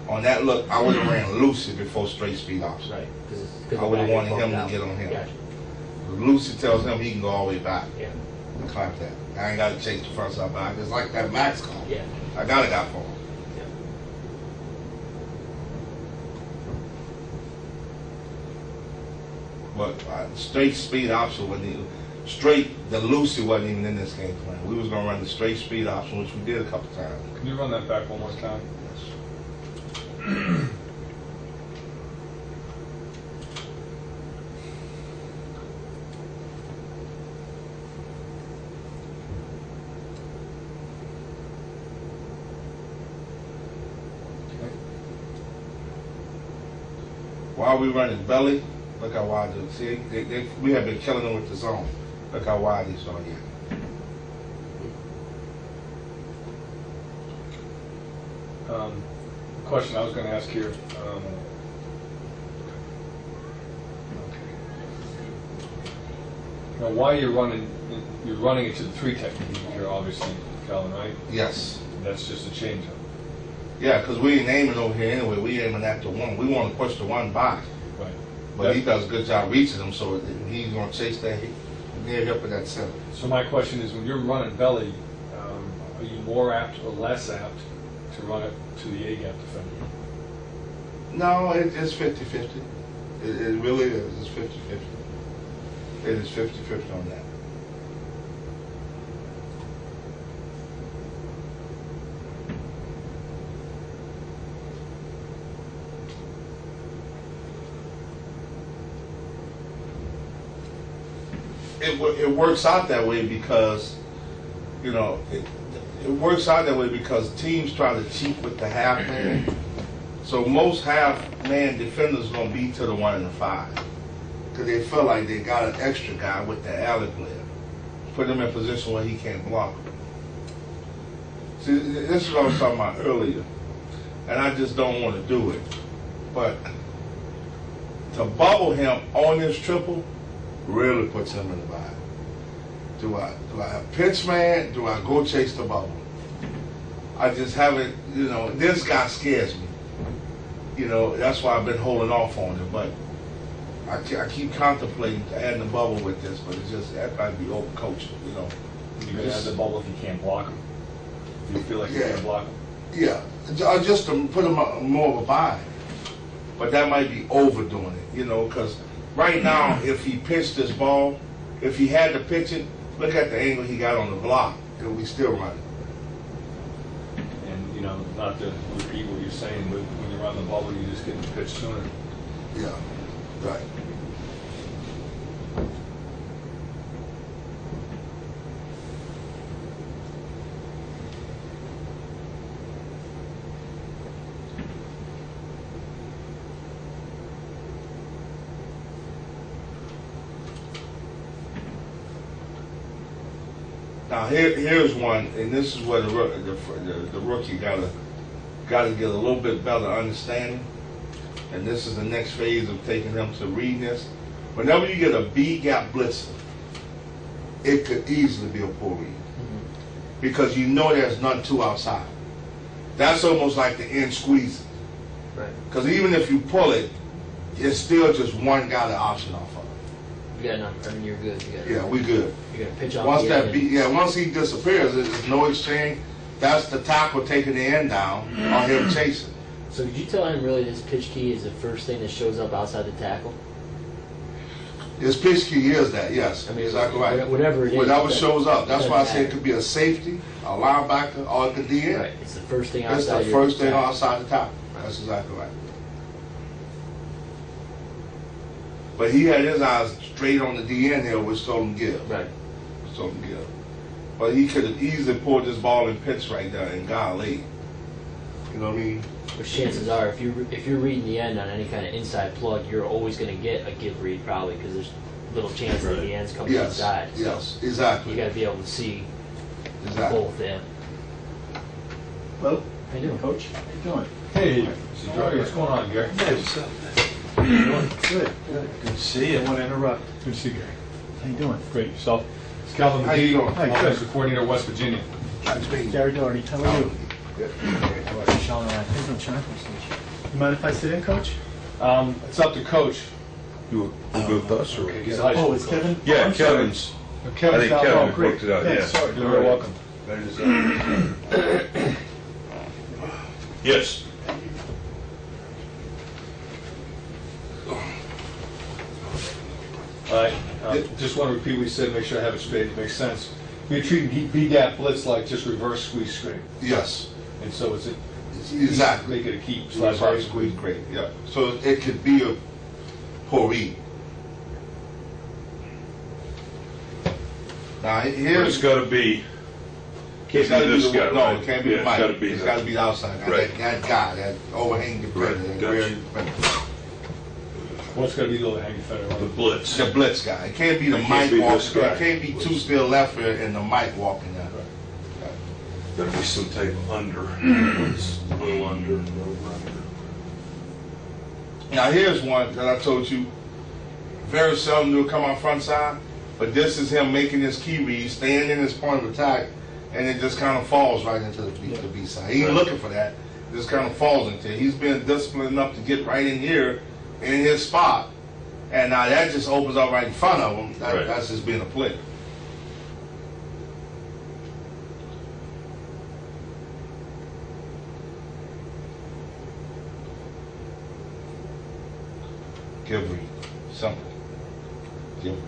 on that look, I would have ran Lucy before straight speed option. Right. I would have wanted him to get on him. Gotcha. Lucy tells him he can go all the way back. Yeah. And clamp that. I ain't got to chase the front side back. It's like that max call. Yeah. I got it for him. Yeah. But straight speed option wasn't even, the Lucy wasn't even in this game plan. We was going to run the straight speed option, which we did a couple times. Can you run that back one more time? While we running belly, look how wide they see. We have been killing them with the zone. Look how wide these are here. Question I was going to ask here. Now, why you're running it to the 3 technique here, obviously, Calvin, right? Yes. That's just a change-up. Yeah, because we ain't aiming over here anyway. We aiming at the 1. We want to push the 1 back. Right. But he does a good job reaching them, so he's going to chase that near up in that center. So my question is, when you're running belly, are you more apt or less apt to run it to the A-gap defender? No, it's 50-50. It really is. It's 50-50. It is 50-50 on that. It works out that way because, you know, it works out that way because teams try to cheat with the half man. So most half man defenders gonna be to the 1 and the 5 because they feel like they got an extra guy with the alley player, put him in a position where he can't block. See, this is what I was talking about earlier, and I just don't want to do it. But to bubble him on this triple really puts him in the bind. Do I have pitch man? Do I go chase the bubble? I just haven't, you know, this guy scares me. You know, that's why I've been holding off on it. But I keep contemplating adding the bubble with this, but it's just, that might be overcoaching, you know. You can add the bubble if you can't block him. If you feel like you can't block him. Yeah, just to put him more of a bind. But that might be overdoing it, you know, because right now, if he pitched this ball, if he had to pitch it, look at the angle he got on the block, and we still run it. And, you know, not to repeat what you're saying, but when you're on the bubble, you just get the pitch sooner. Yeah, right. Now here's one, and this is where the rookie gotta get a little bit better understanding. And this is the next phase of taking him to reading this. Whenever you get a B gap blitzer, it could easily be a poor read because you know there's none two outside. That's almost like the end squeezing. Right. Because even if you pull it, it's still just one guy to option off of. You got enough. I mean, you're good. Yeah, we good. You got to pitch off. Once the that end once he disappears, there's no exchange. That's the tackle taking the end down or him chasing. So did you tell him really this pitch key is the first thing that shows up outside the tackle? His pitch key is that, yes. I mean, exactly right. whatever it is. Whatever shows up. That's why I doesn't say it could be a safety, a linebacker, or it could be in. Right. It's the first thing It's outside the your first thing tackle. outside the tackle. That's exactly right. But he had his eyes straight on the DN here, which told him give. Right. Which told him give. But he could have easily pulled this ball and pitched right there and got late. You know what I mean? Which chances are, if you're reading the end on any kind of inside plug, you're always going to get a give read probably because there's little chance that the end's coming Yes. inside. So Yes. Exactly. you got to be able to see Exactly. both in. Well, How you doing? Coach, how you doing? Hey, Mr. Jordy, what's going on, Gary? Hey, what's up? Good, good. Good to see I you. want to interrupt. Good to see you, Gary. How you doing? Great, yourself? It's Calvin How you Magee, doing? Hi, good. Offensive Coordinator of West Virginia. Gary Doherty, how are you? Sean and I. How you doing, Sean? You mind if I sit in, Coach? It's up to Coach. You go with us or? He's a high Oh, school it's coach. Kevin? Yeah, Oh, I'm sorry. Kevin's. Kevin's I think down Kevin low. great. worked it out, Yeah, yeah. sorry. You're very welcome. Yes. All right, just want to repeat what you said, make sure I have it straight, it makes sense. You're treating B-gap blitz like just reverse squeeze screen, Yes, and so it's a, exactly. make it a keep Slash slash hard squeeze, great, yeah. So it could be a poor read. Now, But it's here's, gotta be, it's gotta be this the, guy, no, right? it can't be Yeah, the it's Mike. gotta be It's the- gotta be the outside guy, Right. that guy, that overhanging defender, Right, that gotcha. rear defender. What's gonna be the overhanging federal? the blitz. The blitz guy. It can't be the It can't Mike be walking. this guy. It can't be two still left here and the Mike walking down. Gotta be some type of under. It's a little under, a little under. Now here's one that I told you. Very seldom do it come on front side, but this is him making his key read, staying in his point of attack, and it just kind of falls right into the B side. He ain't looking for that. It just kind of falls into it. He's been disciplined enough to get right in here, in his spot, and now that just opens up right in front of him. Right. That's just being a player. Give read. Simple. Give read.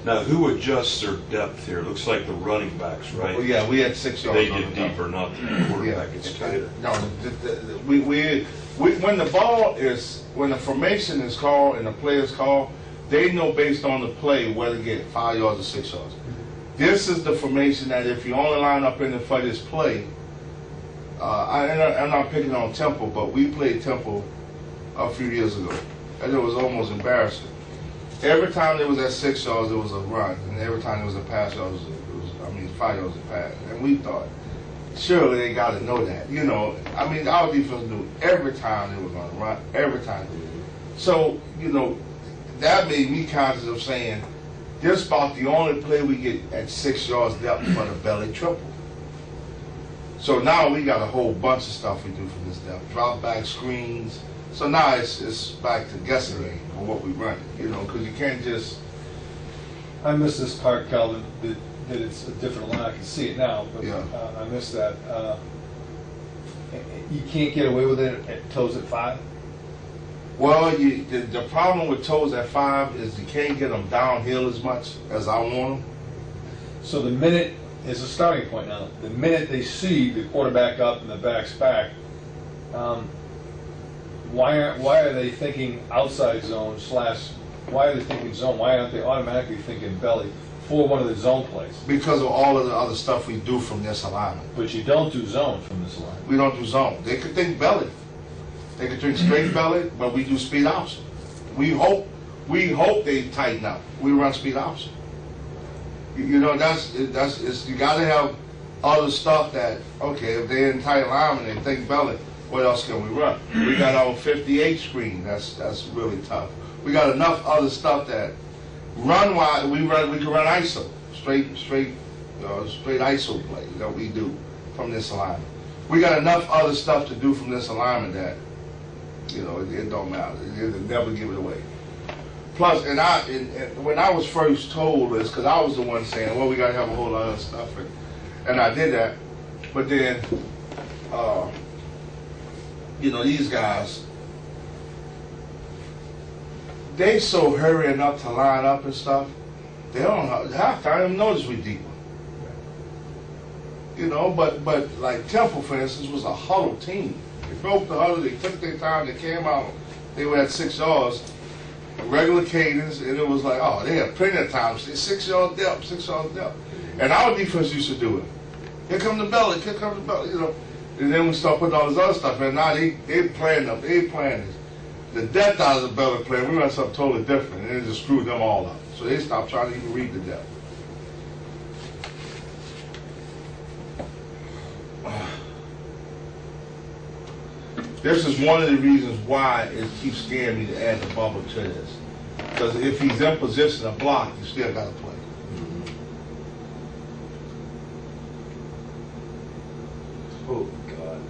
Now, who adjusts their depth here? It looks like the running backs, right? Well, yeah, we had 6 yards. They on get the deeper, not the quarterback gets tighter. No, when the ball is, when the formation is called and the play is called, they know based on the play whether to get 5 yards or 6 yards. This is the formation that if you only line up in it for this play, I'm not picking on Temple, but we played Temple a few years ago, and it was almost embarrassing. Every time there was at 6 yards, it was a run, and every time there was a pass, it was 5 yards a pass. And we thought, surely they got to know that. You know, I mean, our defense knew every time they were going to run, every time. So, you know, that made me conscious of saying, this is about the only play we get at 6 yards depth for the belly triple. So now we got a whole bunch of stuff we do from this depth, drop back screens. So now it's back to guessing game on what we run, you know, because you can't just. I miss this part, Calvin, that it's a different line, I can see it now, but Yeah. I miss that. You can't get away with it at toes at 5? Well, the problem with toes at 5 is you can't get them downhill as much as I want them. So the minute is a starting point now. The minute they see the quarterback up and the back's back, why are they thinking outside zone / why are they thinking zone? Why aren't they automatically thinking belly for one of the zone plays? Because of all of the other stuff we do from this alignment. But you don't do zone from this line. We don't do zone. They could think belly. They could think straight belly, but we do speed option. We hope they tighten up. We run speed option. You know, you got to have other stuff that, okay, if they're in tight alignment and they think belly, what else can we run? We got our 58 screen. That's really tough. We got enough other stuff that run wise. We can run ISO, straight ISO play that we do from this alignment. We got enough other stuff to do from this alignment that, you know, it don't matter. It never give it away. Plus, and when I was first told this, because I was the one saying, well, we got to have a whole lot of stuff, and I did that. But then, you know, these guys, they so hurrying up to line up and stuff, they don't half the time even notice we deep. You know, but like Temple, for instance, was a huddle team. They broke the huddle, they took their time, they came out, they were at 6 yards, regular cadence, and it was like, oh, they had plenty of time. 6 yards depth, 6 yards depth. And our defense used to do it. Here comes the belly, here comes the belly, you know. And then we start putting all this other stuff in. Now they playing this. the Death Dollars a better player. We ran something totally different, and it just screwed them all up. So they stopped trying to even read the Death. This is one of the reasons why it keeps scaring me to add the bubble to this. Because if he's in position to block, you still got to play. Oh, God.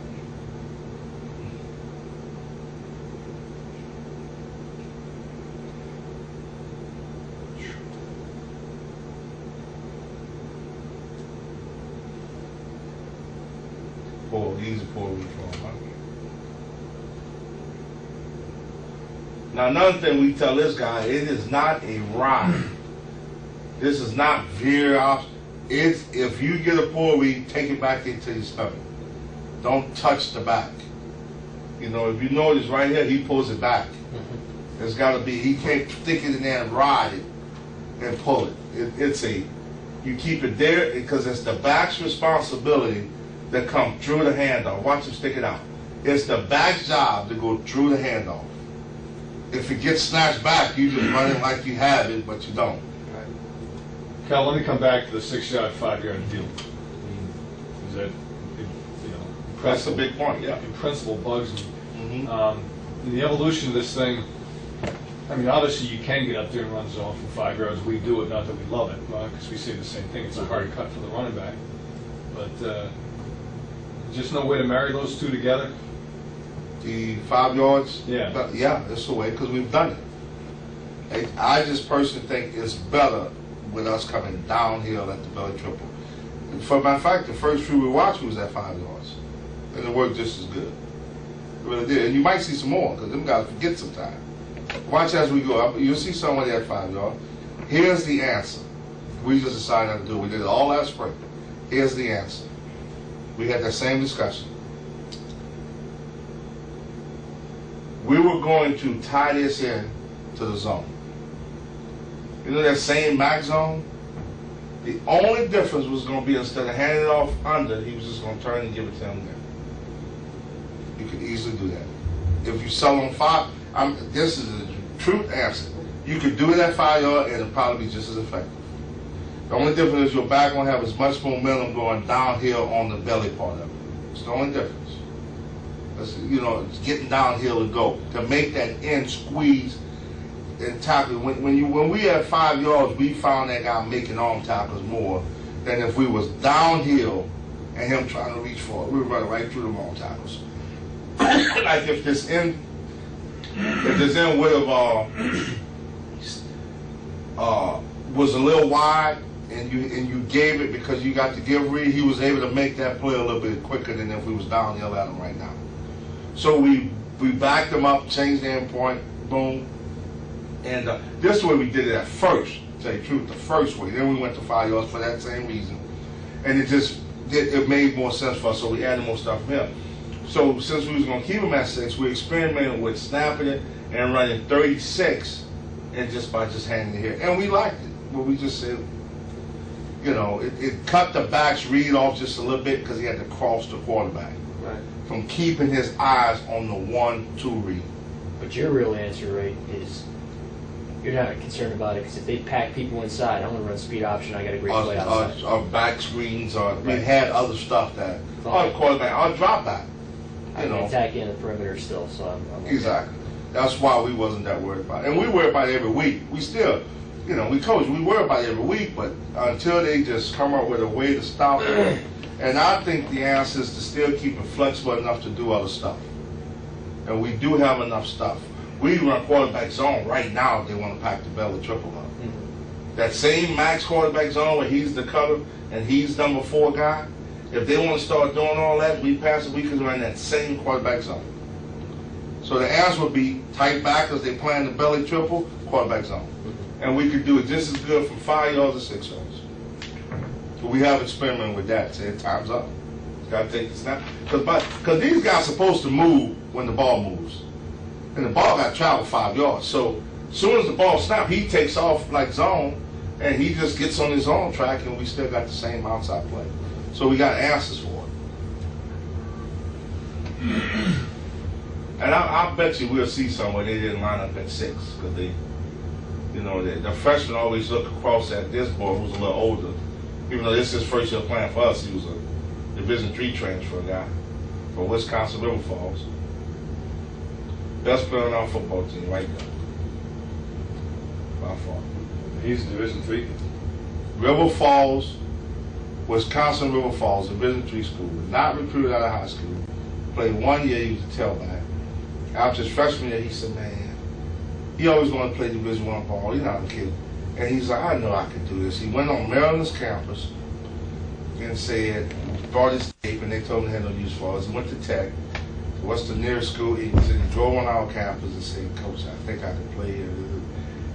Poor, easy poor reform. Huh? Now, another thing we tell this guy, it is not a ride. This is not veer off. It's if you get a pull read, take it back into your stomach. Don't touch the back. You know, if you notice right here, he pulls it back. There's got to be, he can't stick it in there and ride it and pull it. It's a, you keep it there because it's the back's responsibility to come through the handoff. Watch him stick it out. It's the back's job to go through the handoff. If it gets snatched back, you just run it like you have it, but you don't. Cal, let me come back to the 6-yard, 5-yard deal. Is that, you know, That's a big point, yeah. in principle bugs me. Mm-hmm. In the evolution of this thing, I mean, obviously you can get up there and run zone from 5 yards. We do it, not that we love it, because we say the same thing. It's a hard cut for the running back. But just no way to marry those two together. The 5 yards? Yeah. But yeah, that's the way, because we've done it. I just personally think it's better with us coming downhill at the belly triple. For my fact, the first few we watched was at 5 yards. And it worked just as good. It really did. And you might see some more, because them guys forget sometimes. Watch as we go up. You'll see somebody at 5 yards. Here's the answer. We just decided not to do it. We did it all last spring. Here's the answer. We had that same discussion. We were going to tie this in to the zone. You know that same max zone? The only difference was going to be instead of handing it off under, he was just going to turn and give it to him there. You could easily do that. If you sell on 5, this is the truth answer. You could do it at 5 yards and it'll probably be just as effective. The only difference is your back won't have as much momentum going downhill on the belly part of it. It's the only difference. That's, you know, it's getting downhill to go. To make that end squeeze and tackle. When we had 5 yards, we found that guy making arm tackles more than if we was downhill and him trying to reach for it. We were running right through the arm tackles. Like if this end would have was a little wide and you gave it because you got the give read, he was able to make that play a little bit quicker than if we was downhill at him right now. So we backed him up, changed the end point, boom. And this way we did it at first, to tell you the truth, the first way. Then we went to 5 yards for that same reason. And it made more sense for us, so we added more stuff from him. So since we was going to keep him at 6, we experimented with snapping it and running 36 and just handing it here. And we liked it. But we just said, you know, it cut the back's read off just a little bit because he had to cross the quarterback. Right. From keeping his eyes on the 1-2 read. But your real answer, right, is you're not concerned about it because if they pack people inside, I'm going to run speed option. I got a great play outside. Our back screens, we Right. had other stuff that our quarterback, our drop back. I can attack in the perimeter still, so I'm okay. Exactly. That's why we wasn't that worried about it. And we worry about it every week. We still, you know, we coach, we worry about it every week, but until they just come up with a way to stop it. And I think the answer is to still keep it flexible enough to do other stuff. And we do have enough stuff. We run quarterback zone right now if they want to pack the belly triple up. Mm-hmm. That same max quarterback zone where he's the cutter and he's number 4 guy, if they want to start doing all that, we can run that same quarterback zone. So the answer would be tight back because they playing the belly triple, quarterback zone. And we could do it just as good from 5 yards to 6 yards. So we have experimented with that. Say time's up. Got to take the snap. Because these guys are supposed to move when the ball moves. And the ball got to travel 5 yards. So as soon as the ball snaps, he takes off like zone, and he just gets on his own track, and we still got the same outside play. So we got answers for it. And I bet you we'll see somewhere they didn't line up at 6 because they, you know, the freshmen always look across at this boy who's a little older. Even though this is his first year playing for us, he was a Division III transfer guy for Wisconsin River Falls. Best player on our football team right there. By far. He's Division III. River Falls, Wisconsin River Falls, Division III school. Not recruited out of high school. Played 1 year, he was a tailback. After his freshman year, he said, man, he always wanted to play Division I ball. He's not a kid. And he's like, I know I can do this. He went on Maryland's campus and said, brought his tape, and they told him he had no use for us. He went to Tech. What's the nearest school? He said he drove on our campus and said, Coach, I think I can play here.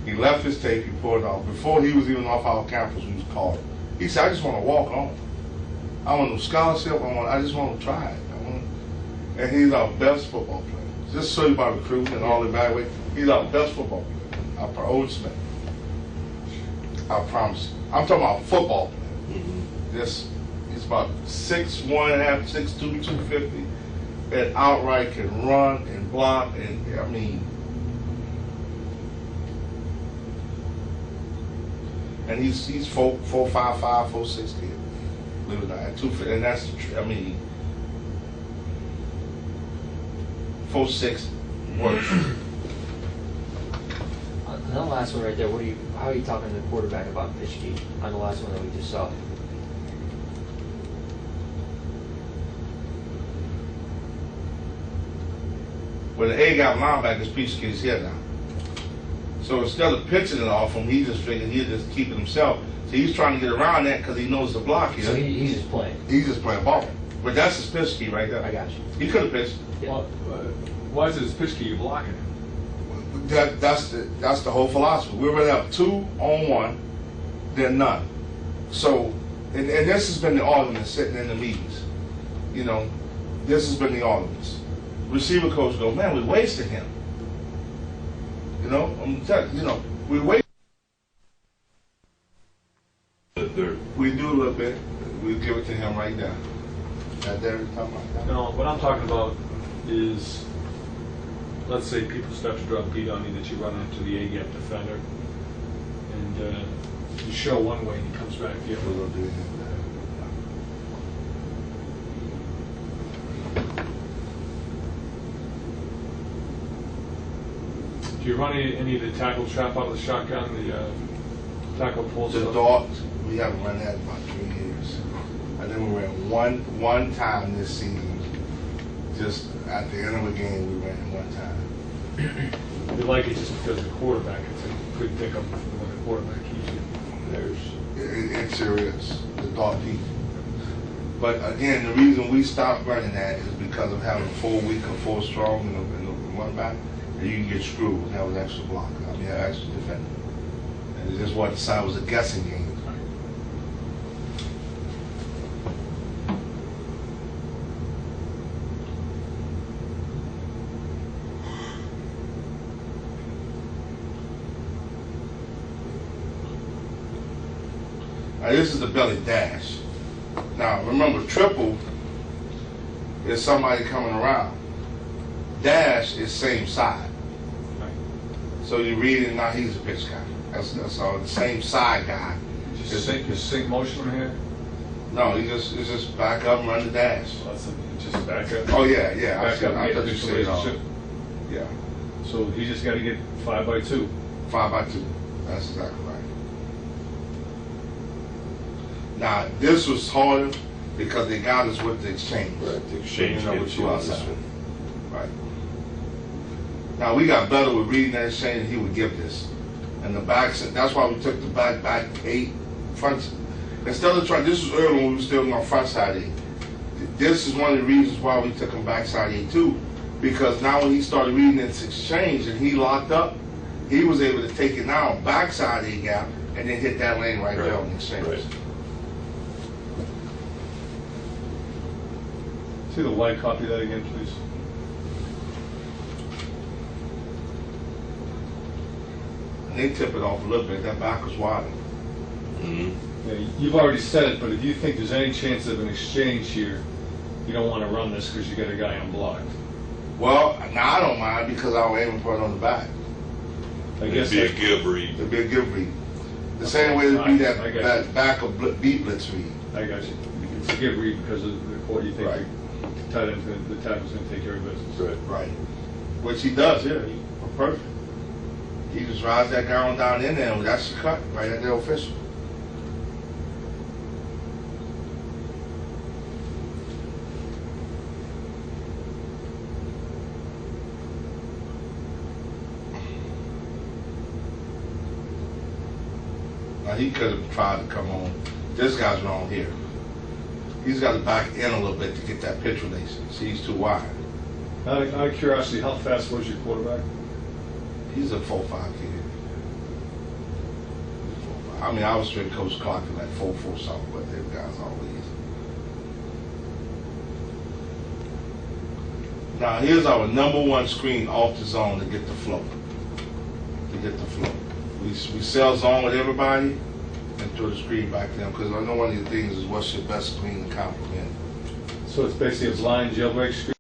He left his tape, he pulled it off. Before he was even off our campus, we was called. He said, I just want to walk on. I want a scholarship. I just want to try it. And he's our best football player. Just so you about recruiting and all evaluate, he's our best football player. Our Old Smith. I promise you. I'm talking about football player. He's about 6'1.5", 6'2", 250. And outright can run and block and I mean. And he's 4'5", 4'6" kid. Believe it or not, 250, and that's I mean. 4'6" works. On the last one right there, how are you talking to the quarterback about pitch key on the last one that we just saw? Well, the A-gap linebacker pitch key is here now. So instead of pitching it off him, he just figured he'd just keep it himself. So he's trying to get around that because he knows the block here. So he's just playing. He's just playing ball. But that's his pitch key right there. I got you. He could have pitched. Yeah. Well, why is it his pitch key? You're blocking him. That's the whole philosophy. We'd rather have 2-on-1 than none. So, and this has been the argument sitting in the meetings. You know, this has been the arguments. Receiver coach go, man, we wasted him. You know, I'm telling you, we wasted. We do a little bit. We give it to him right now. Right there, talking about that. No, what I'm talking about is, let's say people start to drop beat on you that you run into the A-gap defender, and you show one way and he comes back the other way. Do you run any of the tackle trap out of the shotgun, the tackle pull The stuff? dart, we haven't run that in about 3 years. And then we ran one time this season. Just at the end of the game, we ran it one time. You like it just because the quarterback, it's a good pickup when the quarterback keeps you. It sure is, the dart deep. But again, the reason we stopped running that is because of having 4 weak or 4 strong in the one back, and you can get screwed and have an extra block. I mean, have extra defender. And it just what decided was a guessing game. Now, this is the belly dash. Now, remember, triple is somebody coming around. Dash is same side. So you read it, now he's a pitch guy. That's all, the same side guy. Just sync motion here? No, it's just back up and run the dash. Well, that's just back up. Oh, yeah. Back up, I thought you said it all. relationship. Yeah, So he just got to get 5x2. 5x2. That's exactly right. Now, this was harder because they got us with the exchange. Right, the exchange You know, gets with you you on this outside. one. Right. Now, we got better with reading that exchange than he would give this. And the backs, that's why we took the back 8 front. Instead of trying, this was early when we were still on front side 8. This is one of the reasons why we took him backside 8 too. Because now when he started reading this exchange and he locked up, he was able to take it now backside 8 gap and then hit that lane right there on the exchange. Right. See the white copy of that again, please. And they tip it off a little bit. That back was wide. Mhm. Yeah, you've already said it, but if you think there's any chance of an exchange here, you don't want to run this because you got a guy unblocked. Well, now I don't mind because I was aiming for it on the back. I It'd guess be a that- give read. It'd be a give read. The same way it'd be that, I got that back of beat blitz read. I got you. It's a give read because of what you think Right. the tight end's gonna, the tackle's gonna take care of business. Right. Right. Which he does, yeah. Perfect. He just rides that guy on down in there, and that's the cut, right at the official. Now he could have tried to come on. This guy's wrong here. He's got to back in a little bit to get that pitch relation. See, he's too wide. Out of curiosity, how fast was your quarterback? He's a 4.5 kid. I mean, I was straight Coach Clark in like 4.4 something, but them guys always. Now here's our number one screen off the zone to get the flow. We sell zone with everybody and throw the screen back to them because I know one of the things is what's your best screen to compliment. So it's basically a blind jailbreak screen?